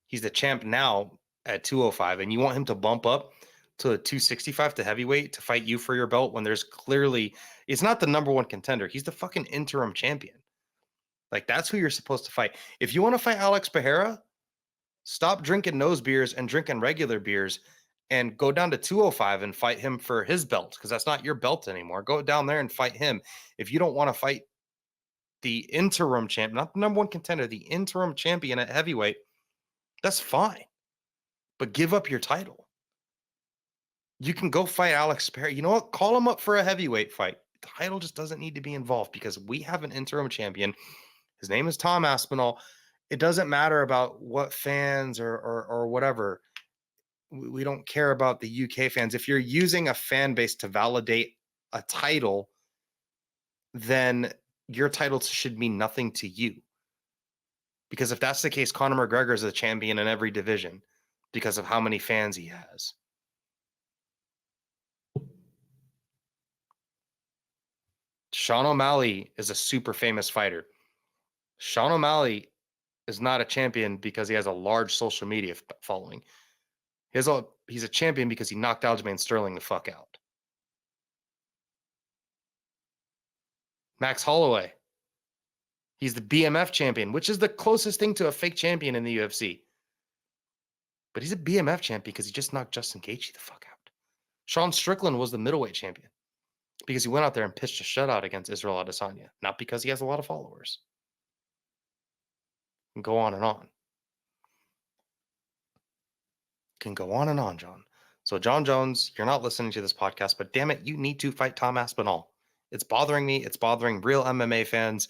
He's the champ now at 205, and you want him to bump up to 265 to heavyweight to fight you for your belt when there's clearly, it's not the number one contender. He's the fucking interim champion. Like, that's who you're supposed to fight. If you want to fight Alex Pereira, stop drinking nose beers and drinking regular beers and go down to 205 and fight him for his belt, because that's not your belt anymore. Go down there and fight him. If you don't want to fight the interim champ, not the number one contender, the interim champion at heavyweight, that's fine. But give up your title. You can go fight Alex Pereira. You know what? Call him up for a heavyweight fight. The title just doesn't need to be involved because we have an interim champion. His name is Tom Aspinall. It doesn't matter about what fans or whatever. We don't care about the UK fans. If you're using a fan base to validate a title, then your title should mean nothing to you. Because if that's the case, Conor McGregor is a champion in every division because of how many fans he has. Sean O'Malley is a super famous fighter. Sean O'Malley is not a champion because he has a large social media following. He's a champion because he knocked Aljamain Sterling the fuck out. Max Holloway, he's the BMF champion, which is the closest thing to a fake champion in the UFC. But he's a BMF champ because he just knocked Justin Gaethje the fuck out. Sean Strickland was the middleweight champion because he went out there and pitched a shutout against Israel Adesanya, not because he has a lot of followers. And go on and on. Can go on and on, John. So Jon Jones, you're not listening to this podcast, but damn it, you need to fight Tom Aspinall. It's bothering me. It's bothering real MMA fans.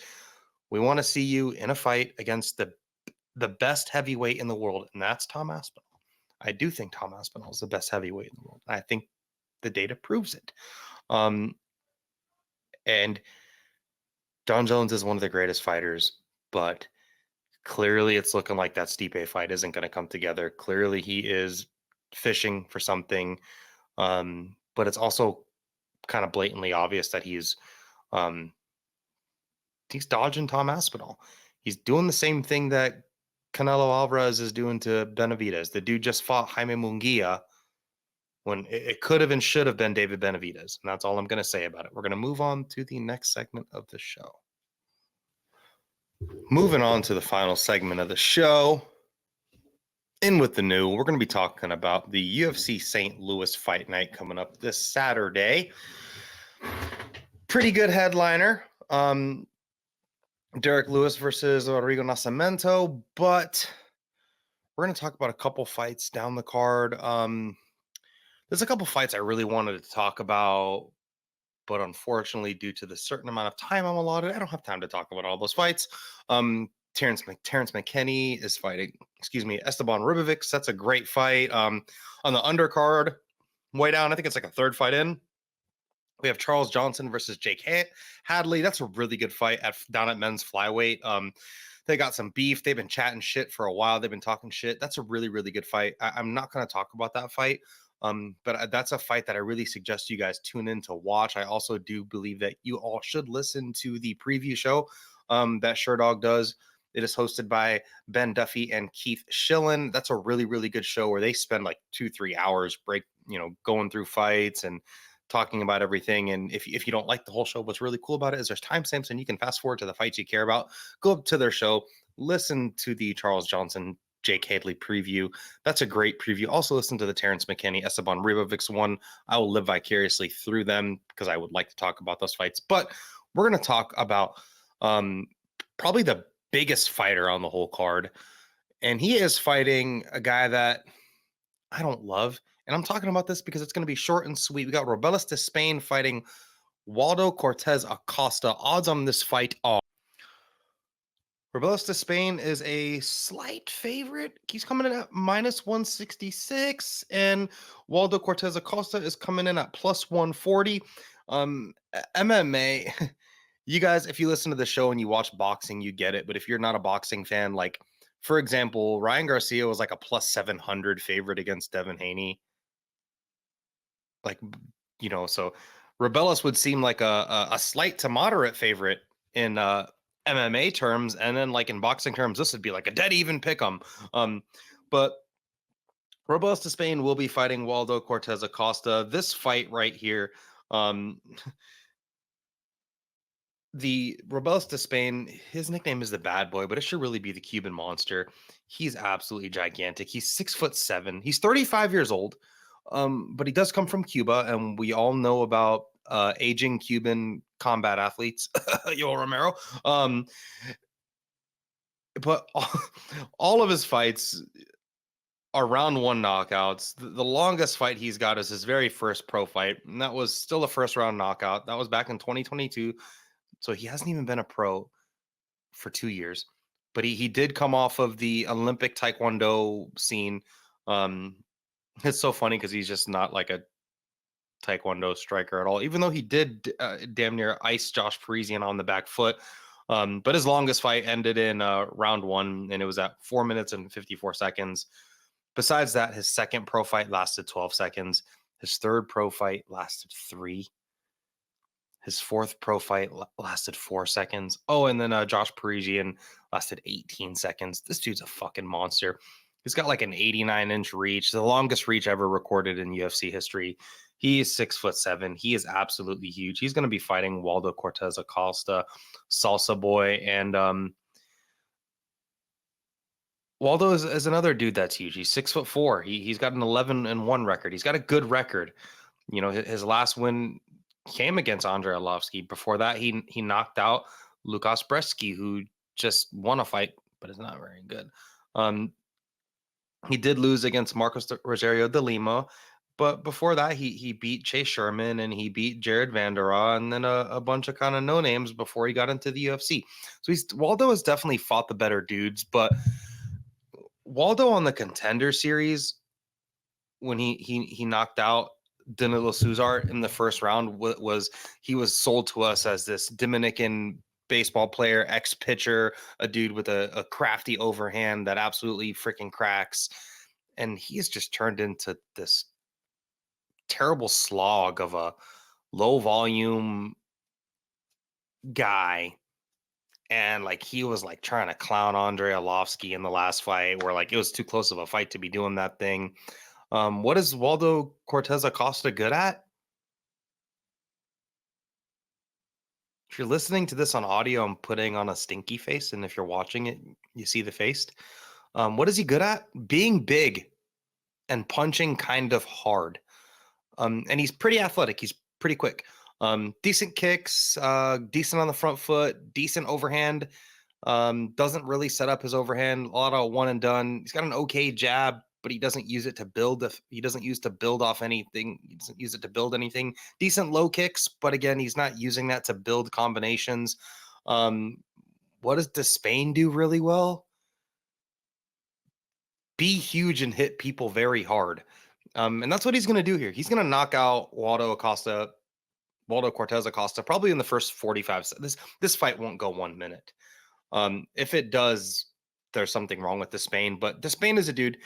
We want to see you in a fight against the best heavyweight in the world, and that's Tom Aspinall. I do think Tom Aspinall is the best heavyweight in the world. I think the data proves it. And Jon Jones is one of the greatest fighters, but clearly it's looking like that Stipe fight isn't going to come together. Clearly he is fishing for something, but it's also kind of blatantly obvious that he's dodging Tom Aspinall. He's doing the same thing that Canelo Alvarez is doing to Benavidez. The dude just fought Jaime Munguia when it could have and should have been David Benavidez. And that's all I'm going to say about it. We're going to move on to the next segment of the show. Moving on to the final segment of the show. In with the new, we're going to be talking about the UFC St. Louis Fight Night coming up this Saturday. Pretty good headliner. Derrick Lewis versus Rodrigo Nascimento, but we're going to talk about a couple fights down the card. There's a couple fights I really wanted to talk about, but unfortunately, due to the certain amount of time I'm allotted, I don't have time to talk about all those fights. Terrence McKinney is fighting, Esteban Ribovics. That's a great fight. On the undercard, way down, I think it's like a third fight in. We have Charles Johnson versus Jake Hadley. That's a really good fight down at men's flyweight. They got some beef. They've been chatting shit for a while. They've been talking shit. That's a really, really good fight. I'm not going to talk about that fight, but that's a fight that I really suggest you guys tune in to watch. I also do believe that you all should listen to the preview show that Sherdog does. It is hosted by Ben Duffy and Keith Schillen. That's a really, really good show where they spend like 2-3 hours going through fights and talking about everything. And if you don't like the whole show, what's really cool about it is there's timestamps and you can fast forward to the fights you care about. Go up to their show, listen to the Charles Johnson, Jake Hadley preview. That's a great preview. Also listen to the Terrence McKinney, Esteban Ribovics one. I will live vicariously through them because I would like to talk about those fights. But we're going to talk about probably the biggest fighter on the whole card. And he is fighting a guy that I don't love. And I'm talking about this because it's going to be short and sweet. We got Robelis Despaigne fighting Waldo Cortes-Acosta. Odds on this fight are Robelis Despaigne is a slight favorite. He's coming in at -166, and Waldo Cortes-Acosta is coming in at +140. MMA, you guys, if you listen to the show and you watch boxing, you get it. But if you're not a boxing fan, like, for example, Ryan Garcia was like a +700 favorite against Devin Haney. Like, so Robelis would seem like a slight to moderate favorite in MMA terms, and then like in boxing terms, this would be like a dead even pick 'em. But Robelis Despaigne will be fighting Waldo Cortes-Acosta. This fight right here, the Robelis Despaigne, his nickname is the Bad Boy, but it should really be the Cuban Monster. He's absolutely gigantic. He's 6'7". He's 35 years old. But he does come from Cuba, and we all know about aging Cuban combat athletes, Yoel Romero. But all of his fights are round one knockouts. The longest fight he's got is his very first pro fight, and that was still a first round knockout. That was back in 2022. So he hasn't even been a pro for 2 years. But he did come off of the Olympic Taekwondo scene. It's so funny because he's just not like a Taekwondo striker at all, even though he did damn near ice Josh Parisian on the back foot. But his longest fight ended in round one, and it was at 4 minutes and 54 seconds. Besides that, his second pro fight lasted 12 seconds. His third pro fight lasted 3. His fourth pro fight lasted 4 seconds. Oh, and then Josh Parisian lasted 18 seconds. This dude's a fucking monster. He's got like an 89-inch reach, the longest reach ever recorded in UFC history. He is 6'7". He is absolutely huge. He's going to be fighting Waldo Cortes-Acosta, Salsa Boy, and Waldo is another dude that's huge. He's 6'4". He's got an 11-1 record. He's got a good record. His last win came against Andrei Arlovski. Before that, he knocked out Lukas Brzeski, who just won a fight, but is not very good. He did lose against Marcos Rogerio de Lima, but before that, he beat Chase Sherman and he beat Jared Vanderaa and then a bunch of kind of no names before he got into the UFC. So Waldo has definitely fought the better dudes, but Waldo on the Contender Series, when he knocked out Danilo Suzar in the first round, he was sold to us as this Dominican baseball player, ex-pitcher, a dude with a crafty overhand that absolutely freaking cracks. And he's just turned into this terrible slog of a low volume guy. And like he was like trying to clown Andrei Arlovski in the last fight, where like it was too close of a fight to be doing that thing. What is Waldo Cortes-Acosta good at? If you're listening to this on audio, I'm putting on a stinky face, and if you're watching it, you see the face. What is he good at? Being big and punching kind of hard. And he's pretty athletic. He's pretty quick. Decent kicks, decent on the front foot, decent overhand. Doesn't really set up his overhand. A lot of one and done. He's got an okay jab, but he doesn't use it to build. He doesn't use to build off anything. He doesn't use it to build anything. Decent low kicks, but again, he's not using that to build combinations. What what does Despaigne do really well? Be huge and hit people very hard. And that's what he's going to do here. He's going to knock out Waldo Cortes-Acosta, probably in the first 45 seconds. This fight won't go 1 minute. If it does, there's something wrong with Despaigne. But Despaigne is a dude,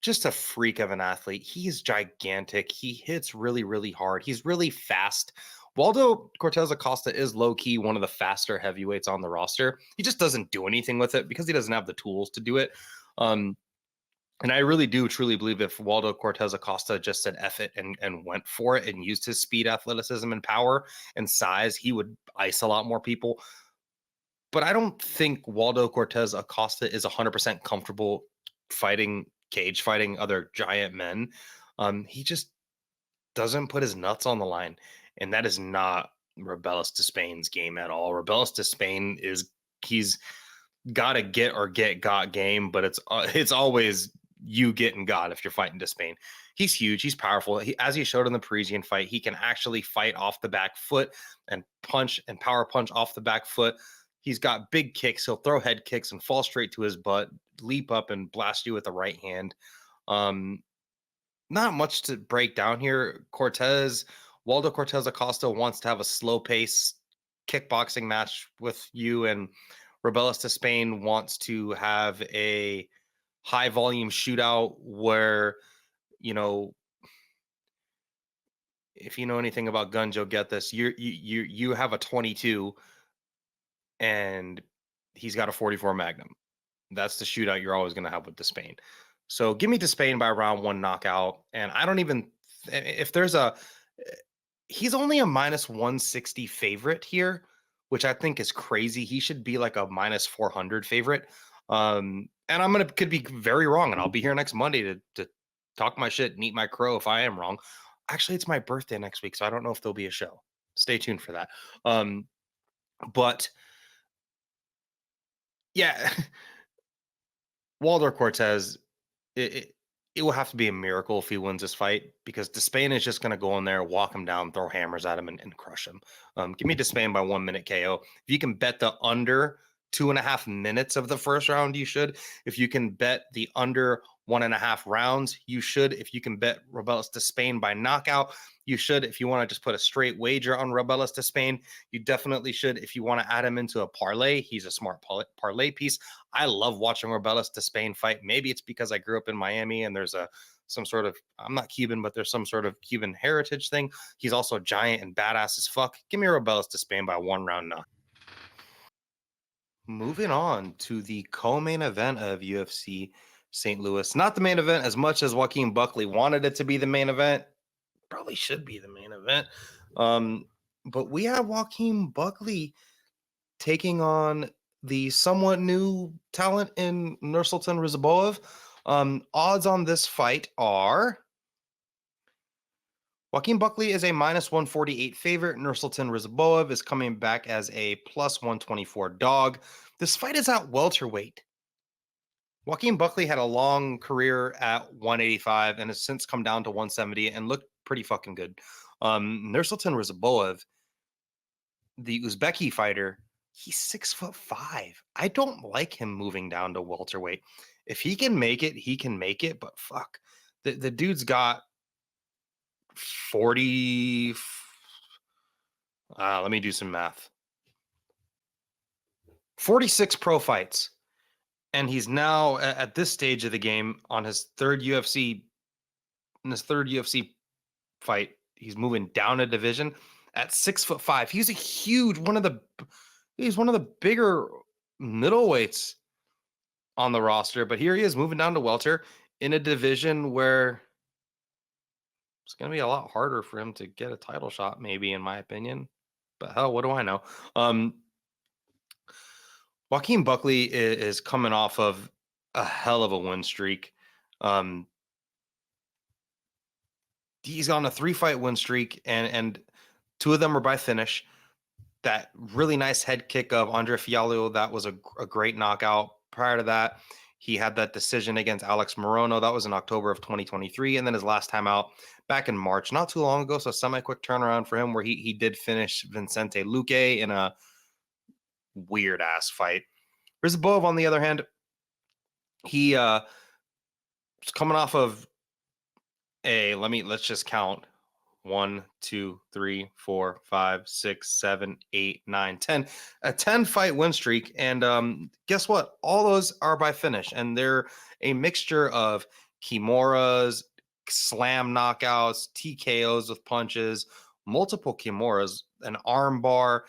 just a freak of an athlete. He's gigantic. He hits really, really hard. He's really fast. Waldo Cortes-Acosta is low-key one of the faster heavyweights on the roster. He just doesn't do anything with it because he doesn't have the tools to do it. And I really do truly believe if Waldo Cortes-Acosta just said F it and went for it and used his speed, athleticism, and power and size, he would ice a lot more people. But I don't think Waldo Cortes-Acosta is 100% comfortable cage fighting other giant men. He just doesn't put his nuts on the line. And that is not Robelis Despaigne's game at all. Robelis Despaigne he's got to get or get got game, but it's always you getting got if you're fighting Despaigne. He's huge. He's powerful. As he showed in the Parisian fight, he can actually fight off the back foot and punch and power punch off the back foot. He's got big kicks. He'll throw head kicks and fall straight to his butt, leap up and blast you with the right hand. Not much to break down here. Waldo Cortes-Acosta wants to have a slow pace kickboxing match with you, and Robelis Despaigne wants to have a high volume shootout where, if you know anything about guns, you'll get this. You have a 22 and he's got a 44 Magnum. That's the shootout you're always going to have with Despaigne. So give me Despaigne by round 1 knockout. And I don't even, if there's he's only a minus 160 favorite here, which I think is crazy. He should be like a minus 400 favorite. And could be very wrong, and I'll be here next Monday to talk my shit and eat my crow if I am wrong. Actually, it's my birthday next week, so I don't know if there'll be a show. Stay tuned for that. But yeah, Waldo Cortes, it will have to be a miracle if he wins this fight, because Despaigne is just going to go in there, walk him down, throw hammers at him, and crush him. Give me Despaigne by 1 minute KO. If you can bet the under 2.5 minutes of the first round, you should. If you can bet the under 1.5 rounds, you should. If you can bet Robelis Despaigne by knockout, you should. If you want to just put a straight wager on Robelis Despaigne, you definitely should. If you want to add him into a parlay, he's a smart parlay piece. I love watching Robelis Despaigne fight. Maybe it's because I grew up in Miami and there's some sort of, I'm not Cuban, but there's some sort of Cuban heritage thing. He's also giant and badass as fuck. Give me Robelis Despaigne by 1 round knock. Moving on to the co-main event of UFC St. Louis. Not the main event as much as Joaquin Buckley wanted it to be the main event. Probably should be the main event. But we have Joaquin Buckley taking on the somewhat new talent in Nursulton Ruziboev. Odds on this fight are Joaquin Buckley is a minus 148 favorite. Nursulton Ruziboev is coming back as a plus 124 dog. This fight is at welterweight. Joaquin Buckley had a long career at 185 and has since come down to 170 and looked pretty fucking good. Nursulton Ruziboev, the Uzbeki fighter, he's 6'5". I don't like him moving down to welterweight. If he can make it, he can make it. But fuck, the dude's got 40. Let me do some math. 46 pro fights. And he's now at this stage of the game on his third UFC fight. He's moving down a division at 6'5". He's one of the bigger middleweights on the roster. But here he is moving down to welter in a division where it's going to be a lot harder for him to get a title shot, maybe, in my opinion. But hell, what do I know? Joaquin Buckley is coming off of a hell of a win streak. He's on a 3-fight win streak, and 2 of them were by finish. That really nice head kick of Andre Fialho, that was a great knockout. Prior to that, he had that decision against Alex Morono. That was in October of 2023. And then his last time out back in March, not too long ago. So semi-quick turnaround for him, where he did finish Vicente Luque in a weird-ass fight. Ruziboev, on the other hand, he was coming off of let's just count. 1, 2, 3, 4, 5, 6, 7, 8, 9, 10. A 10-fight win streak. And guess what? All those are by finish. And they're a mixture of Kimuras, slam knockouts, TKOs with punches, multiple Kimuras, an arm bar,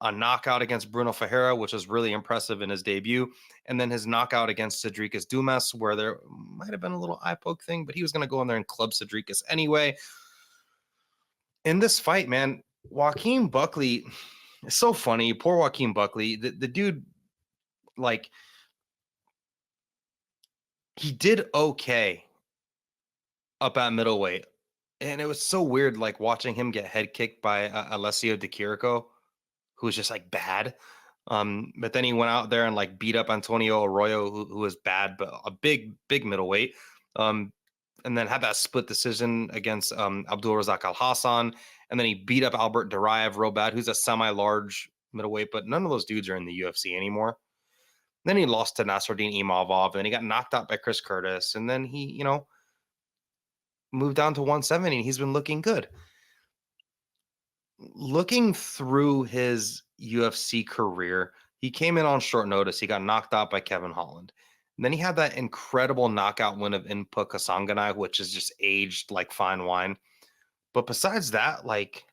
a knockout against Bruno Ferreira, which was really impressive in his debut, and then his knockout against Cedricus Dumas, where there might have been a little eye poke thing, but he was going to go in there and club Cedricus anyway. In this fight, man, Joaquin Buckley, it's so funny. Poor Joaquin Buckley. The dude, like, he did okay up at middleweight. And it was so weird, like, watching him get head kicked by Alessio Di Chirico, who was just, like, bad. But then he went out there and, like, beat up Antonio Arroyo, who was bad, but a big middleweight. And then had that split decision against Abdulrazak Al-Hassan. And then he beat up Albert Duraev real bad, who's a semi-large middleweight, but none of those dudes are in the UFC anymore. Then he lost to Nasruddin Imavov, and then he got knocked out by Chris Curtis. And then he, moved down to 170, and he's been looking good. Looking through his UFC career, he came in on short notice. He got knocked out by Kevin Holland. And then he had that incredible knockout win of Input Kasanganai, which is just aged like fine wine. But besides that, like,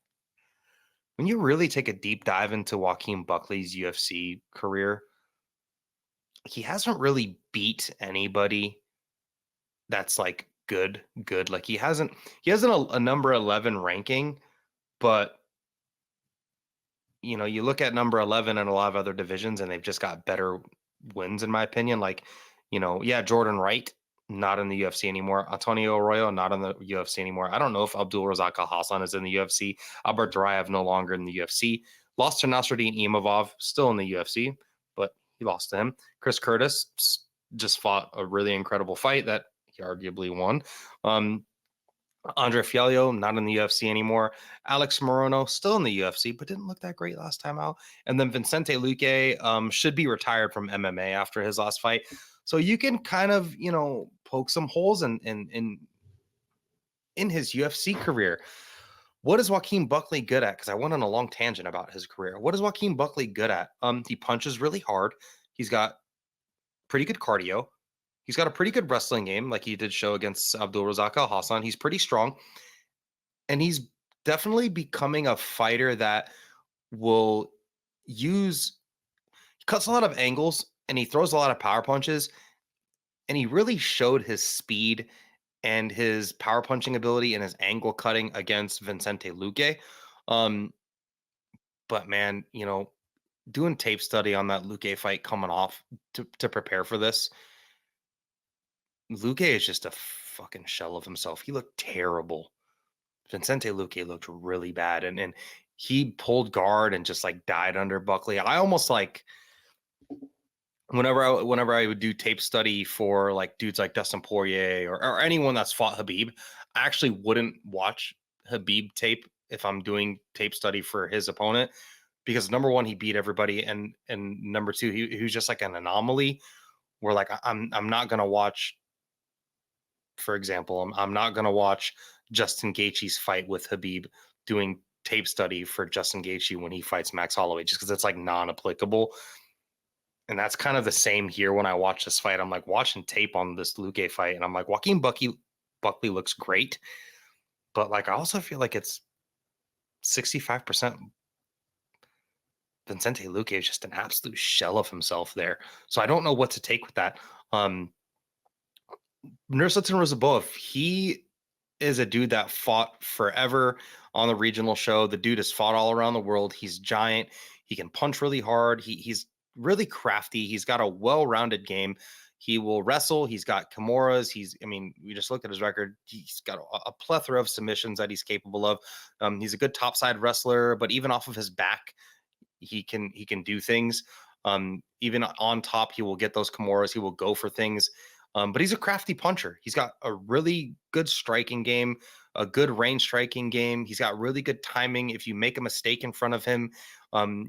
when you really take a deep dive into Joaquin Buckley's UFC career, he hasn't really beat anybody that's like good. Like he hasn't a number 11 ranking, but you look at number 11 in a lot of other divisions and they've just got better wins in my opinion. Like, Jordan Wright, not in the UFC anymore. Antonio Arroyo, not in the UFC anymore. I don't know if Abdulrazak Al-Hassan is in the UFC. Albert Duraev, no longer in the UFC. Lost to Nasruddin Imavov, still in the UFC, but he lost to him. Chris Curtis just fought a really incredible fight that he arguably won. Andre Fialho, not in the UFC anymore. Alex Morono, still in the UFC, but didn't look that great last time out. And then Vicente Luque should be retired from MMA after his last fight. So you can kind of, poke some holes in his UFC career. What is Joaquin Buckley good at? Because I went on a long tangent about his career. What is Joaquin Buckley good at? He punches really hard. He's got pretty good cardio. He's got a pretty good wrestling game, like he did show against Abdulrazak Al-Hassan. He's pretty strong. And he's definitely becoming a fighter that will he cuts a lot of angles and he throws a lot of power punches. And he really showed his speed and his power punching ability and his angle cutting against Vicente Luque. But man, doing tape study on that Luque fight coming off to prepare for this, Luque is just a fucking shell of himself. He looked terrible. Vicente Luque looked really bad, and he pulled guard and just like died under Buckley. I almost like whenever I would do tape study for like dudes like Dustin Poirier or anyone that's fought Khabib, I actually wouldn't watch Khabib tape if I'm doing tape study for his opponent, because number one, he beat everybody, and number two, he was just like an anomaly where like I'm not gonna watch. For example, I'm not going to watch Justin Gaethje's fight with Khabib doing tape study for Justin Gaethje when he fights Max Holloway, just because it's like non-applicable. And that's kind of the same here when I watch this fight. I'm like watching tape on this Luque fight, and I'm like, Joaquin Buckley looks great, but like I also feel like it's 65% Vicente Luque is just an absolute shell of himself there. So I don't know what to take with that. Nursulton Ruziboev, he is a dude that fought forever on the regional show. The dude has fought all around the world. He's giant. He can punch really hard. He's really crafty. He's got a well-rounded game. He will wrestle. He's got Kimuras. We just looked at his record. He's got a plethora of submissions that he's capable of. He's a good topside wrestler, but even off of his back, he can do things. Even on top, he will get those Kimuras. He will go for things. But he's a crafty puncher. He's got a really good striking game, a good range striking game. He's got really good timing. If you make a mistake in front of him,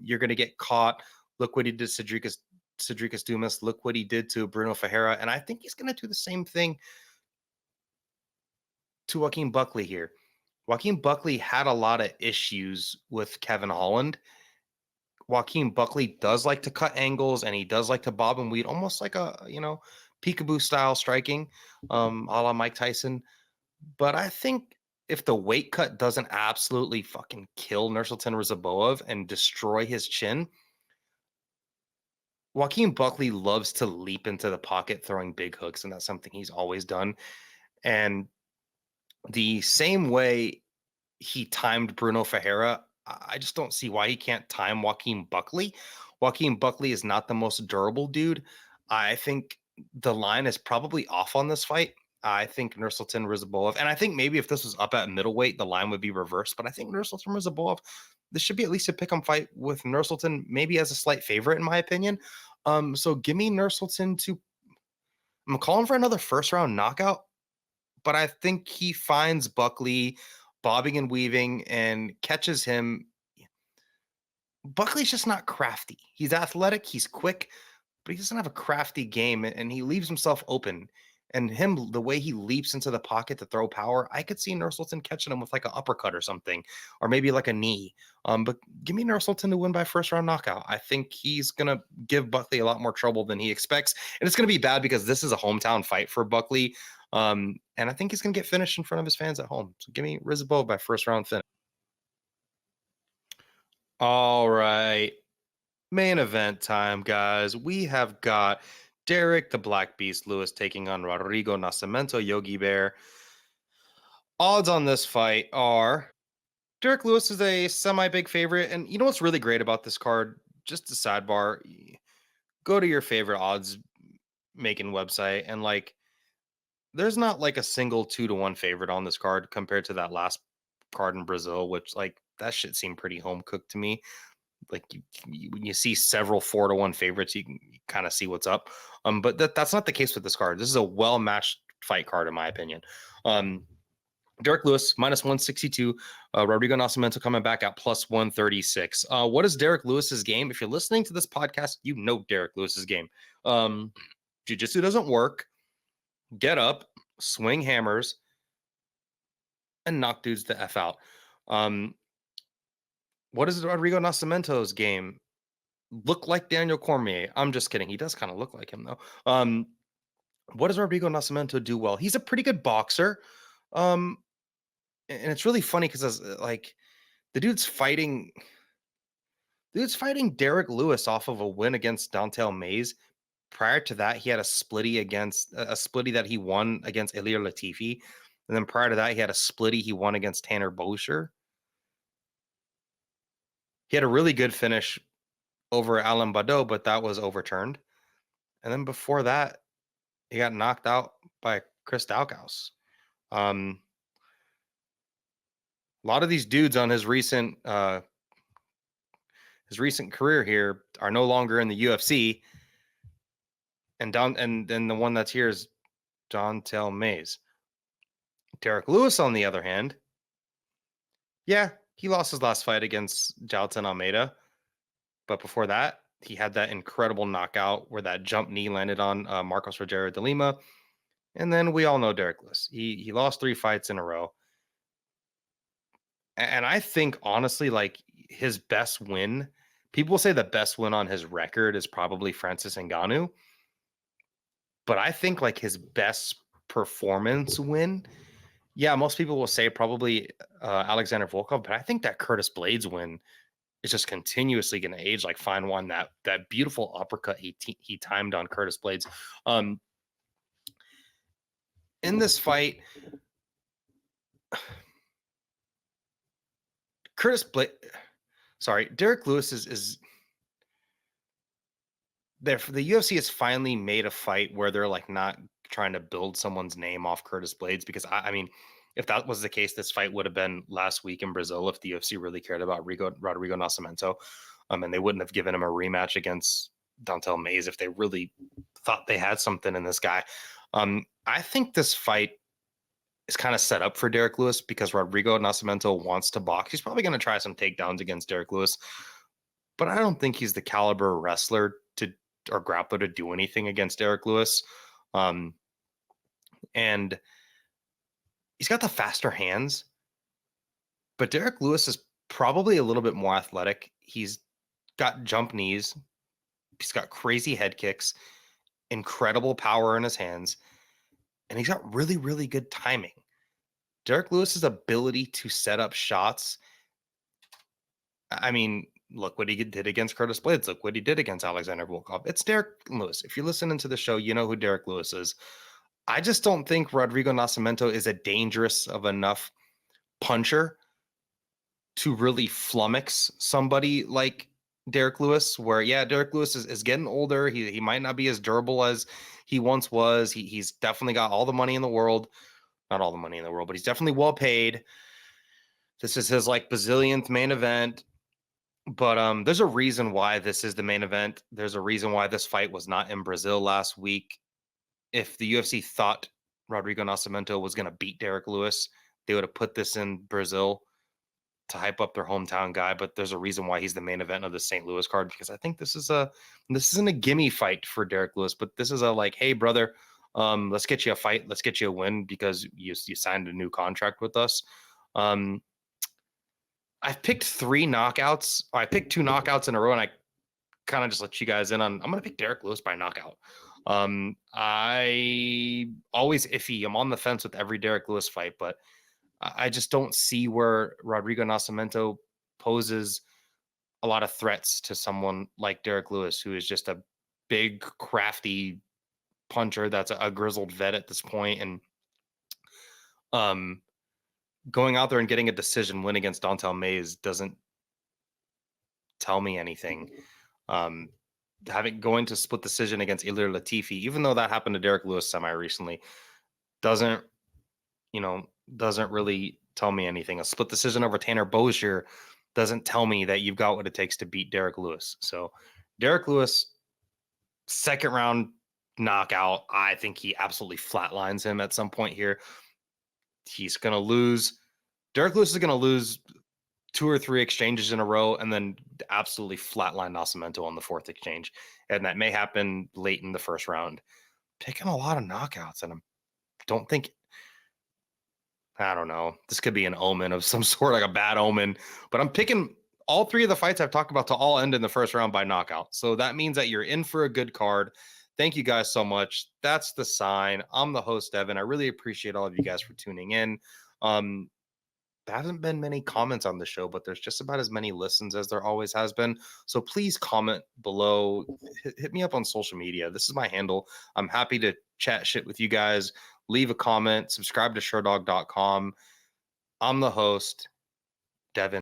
you're going to get caught. Look what he did to Cedricus Cedricus Dumas. Look what he did to Bruno Ferreira. And I think he's going to do the same thing to Joaquin Buckley here. Joaquin Buckley had a lot of issues with Kevin Holland. Joaquin Buckley does like to cut angles and he does like to bob and weave, almost like a, peekaboo style striking, a la Mike Tyson. But I think if the weight cut doesn't absolutely fucking kill Nursulton Ruziboev and destroy his chin, Joaquin Buckley loves to leap into the pocket throwing big hooks, and that's something he's always done. And the same way he timed Bruno Ferreira, I just don't see why he can't time Joaquin Buckley. Joaquin Buckley is not the most durable dude. I think the line is probably off on this fight. I think Nursulton Ruziboev, and I think maybe if this was up at middleweight, the line would be reversed. But I think Nursulton Ruziboev, this should be at least a pick-em fight with Nursulton, maybe as a slight favorite in my opinion. So give me Nursulton to. I'm calling for another first-round knockout, but I think he finds Buckley bobbing and weaving and catches him. Buckley's just not crafty. He's athletic, he's quick, but he doesn't have a crafty game, and he leaves himself open. And him, the way he leaps into the pocket to throw power, I could see Nursulton catching him with like an uppercut or something, or maybe like a knee. But give me Nursulton to win by first round knockout. I think he's gonna give Buckley a lot more trouble than he expects, and it's gonna be bad because this is a hometown fight for Buckley. And I think he's gonna get finished in front of his fans at home. So give me Ruziboev by first round finish. All right. Main event time, guys. We have got Derrick the Black Beast Lewis taking on Rodrigo Nascimento, Yogi Bear. Odds on this fight are Derrick Lewis is a semi-big favorite. And you know what's really great about this card? Just a sidebar. Go to your favorite odds making website and there's not like a single 2-1 favorite on this card compared to that last card in Brazil, which that shit seemed pretty home cooked to me. When you see several 4-1 favorites, you can kind of see what's up. But that's not the case with this card. This is a well-matched fight card, in my opinion. Derrick Lewis, -162. Rodrigo Nascimento coming back at +136. What is Derrick Lewis's game? If you're listening to this podcast, you know Derrick Lewis's game. Jiu-jitsu doesn't work. Get up, swing hammers, and knock dudes the F out. What is Rodrigo Nascimento's game? Look like Daniel Cormier. I'm just kidding. He does kind of look like him, though. What does Rodrigo Nascimento do well? He's a pretty good boxer. And it's really funny because the dude's fighting Derrick Lewis off of a win against Don'Tale Mayes. Prior to that, he had a splitty that he won against Ilir Latifi. And then prior to that, he had a splitty he won against Tanner Boescher. He had a really good finish over Alan Baudot, but that was overturned. And then before that, he got knocked out by Chris Daukaus. A lot of these dudes on his recent career here are no longer in the UFC. And then the one that's here is Don'Tale Mayes. Derrick Lewis, on the other hand, yeah, he lost his last fight against Jailton Almeida. But before that, he had that incredible knockout where that jump knee landed on Marcos Rogério de Lima. And then we all know Derrick Lewis. He lost 3 fights in a row. And I think, honestly, his best win, people say the best win on his record is probably Francis Ngannou. But I think his best performance win, yeah, most people will say probably Alexander Volkov, but I think that Curtis Blades win is just continuously going to age like fine wine. That beautiful uppercut he timed on Curtis Blades. In this fight, Derrick Lewis is there. The UFC has finally made a fight where they're not trying to build someone's name off Curtis Blades, because I mean, if that was the case, this fight would have been last week in Brazil if the UFC really cared about Rodrigo Nascimento, and they wouldn't have given him a rematch against Don'Tale Mayes if they really thought they had something in this guy. I think this fight is kind of set up for Derrick Lewis because Rodrigo Nascimento wants to box. He's probably going to try some takedowns against Derrick Lewis, but I don't think he's the caliber wrestler to or grappler to do anything against Derrick Lewis. And he's got the faster hands, but Derrick Lewis is probably a little bit more athletic. He's got jump knees. He's got crazy head kicks, incredible power in his hands, and he's got really, really good timing. Derrick Lewis's ability to set up shots. I mean, look what he did against Curtis Blades. Look what he did against Alexander Volkov. It's Derrick Lewis. If you're listening to the show, you know who Derrick Lewis is. I just don't think Rodrigo Nascimento is a dangerous of enough puncher to really flummox somebody like Derrick Lewis, where, yeah, Derrick Lewis is getting older. He might not be as durable as he once was. He's definitely got all the money in the world. Not all the money in the world, but he's definitely well paid. This is his like bazillionth main event. But there's a reason why this is the main event. There's a reason why this fight was not in Brazil last week. If the UFC thought Rodrigo Nascimento was going to beat Derrick Lewis, they would have put this in Brazil to hype up their hometown guy. But there's a reason why he's the main event of the St. Louis card, because I think this isn't a gimme fight for Derrick Lewis, but this is a like, hey brother, let's get you a fight, let's get you a win because you signed a new contract with us. I've picked 3 knockouts. I picked 2 knockouts in a row, and I kind of just let you guys in on, I'm going to pick Derrick Lewis by knockout. I always iffy. I'm on the fence with every Derrick Lewis fight, but I just don't see where Rodrigo Nascimento poses a lot of threats to someone like Derrick Lewis, who is just a big, crafty puncher that's a grizzled vet at this point. And going out there and getting a decision win against Dontel Mays doesn't tell me anything. Going to split decision against Ilir Latifi, even though that happened to Derrick Lewis semi-recently, doesn't really tell me anything. A split decision over Tanner Bozier doesn't tell me that you've got what it takes to beat Derrick Lewis. So Derrick Lewis, second round knockout. I think he absolutely flatlines him at some point here. He's going to lose. Derrick Lewis is going to lose 2 or 3 exchanges in a row and then absolutely flatline Nascimento on the 4th exchange. And that may happen late in the first round. Picking a lot of knockouts, and I don't know. This could be an omen of some sort, like a bad omen. But I'm picking all 3 of the fights I've talked about to all end in the first round by knockout. So that means that you're in for a good card. Thank you guys so much. That's the sign. I'm the host, Devin. I really appreciate all of you guys for tuning in. There hasn't been many comments on the show, but there's just about as many listens as there always has been. So please comment below. Hit me up on social media. This is my handle. I'm happy to chat shit with you guys. Leave a comment. Subscribe to Sherdog.com. I'm the host, Devin.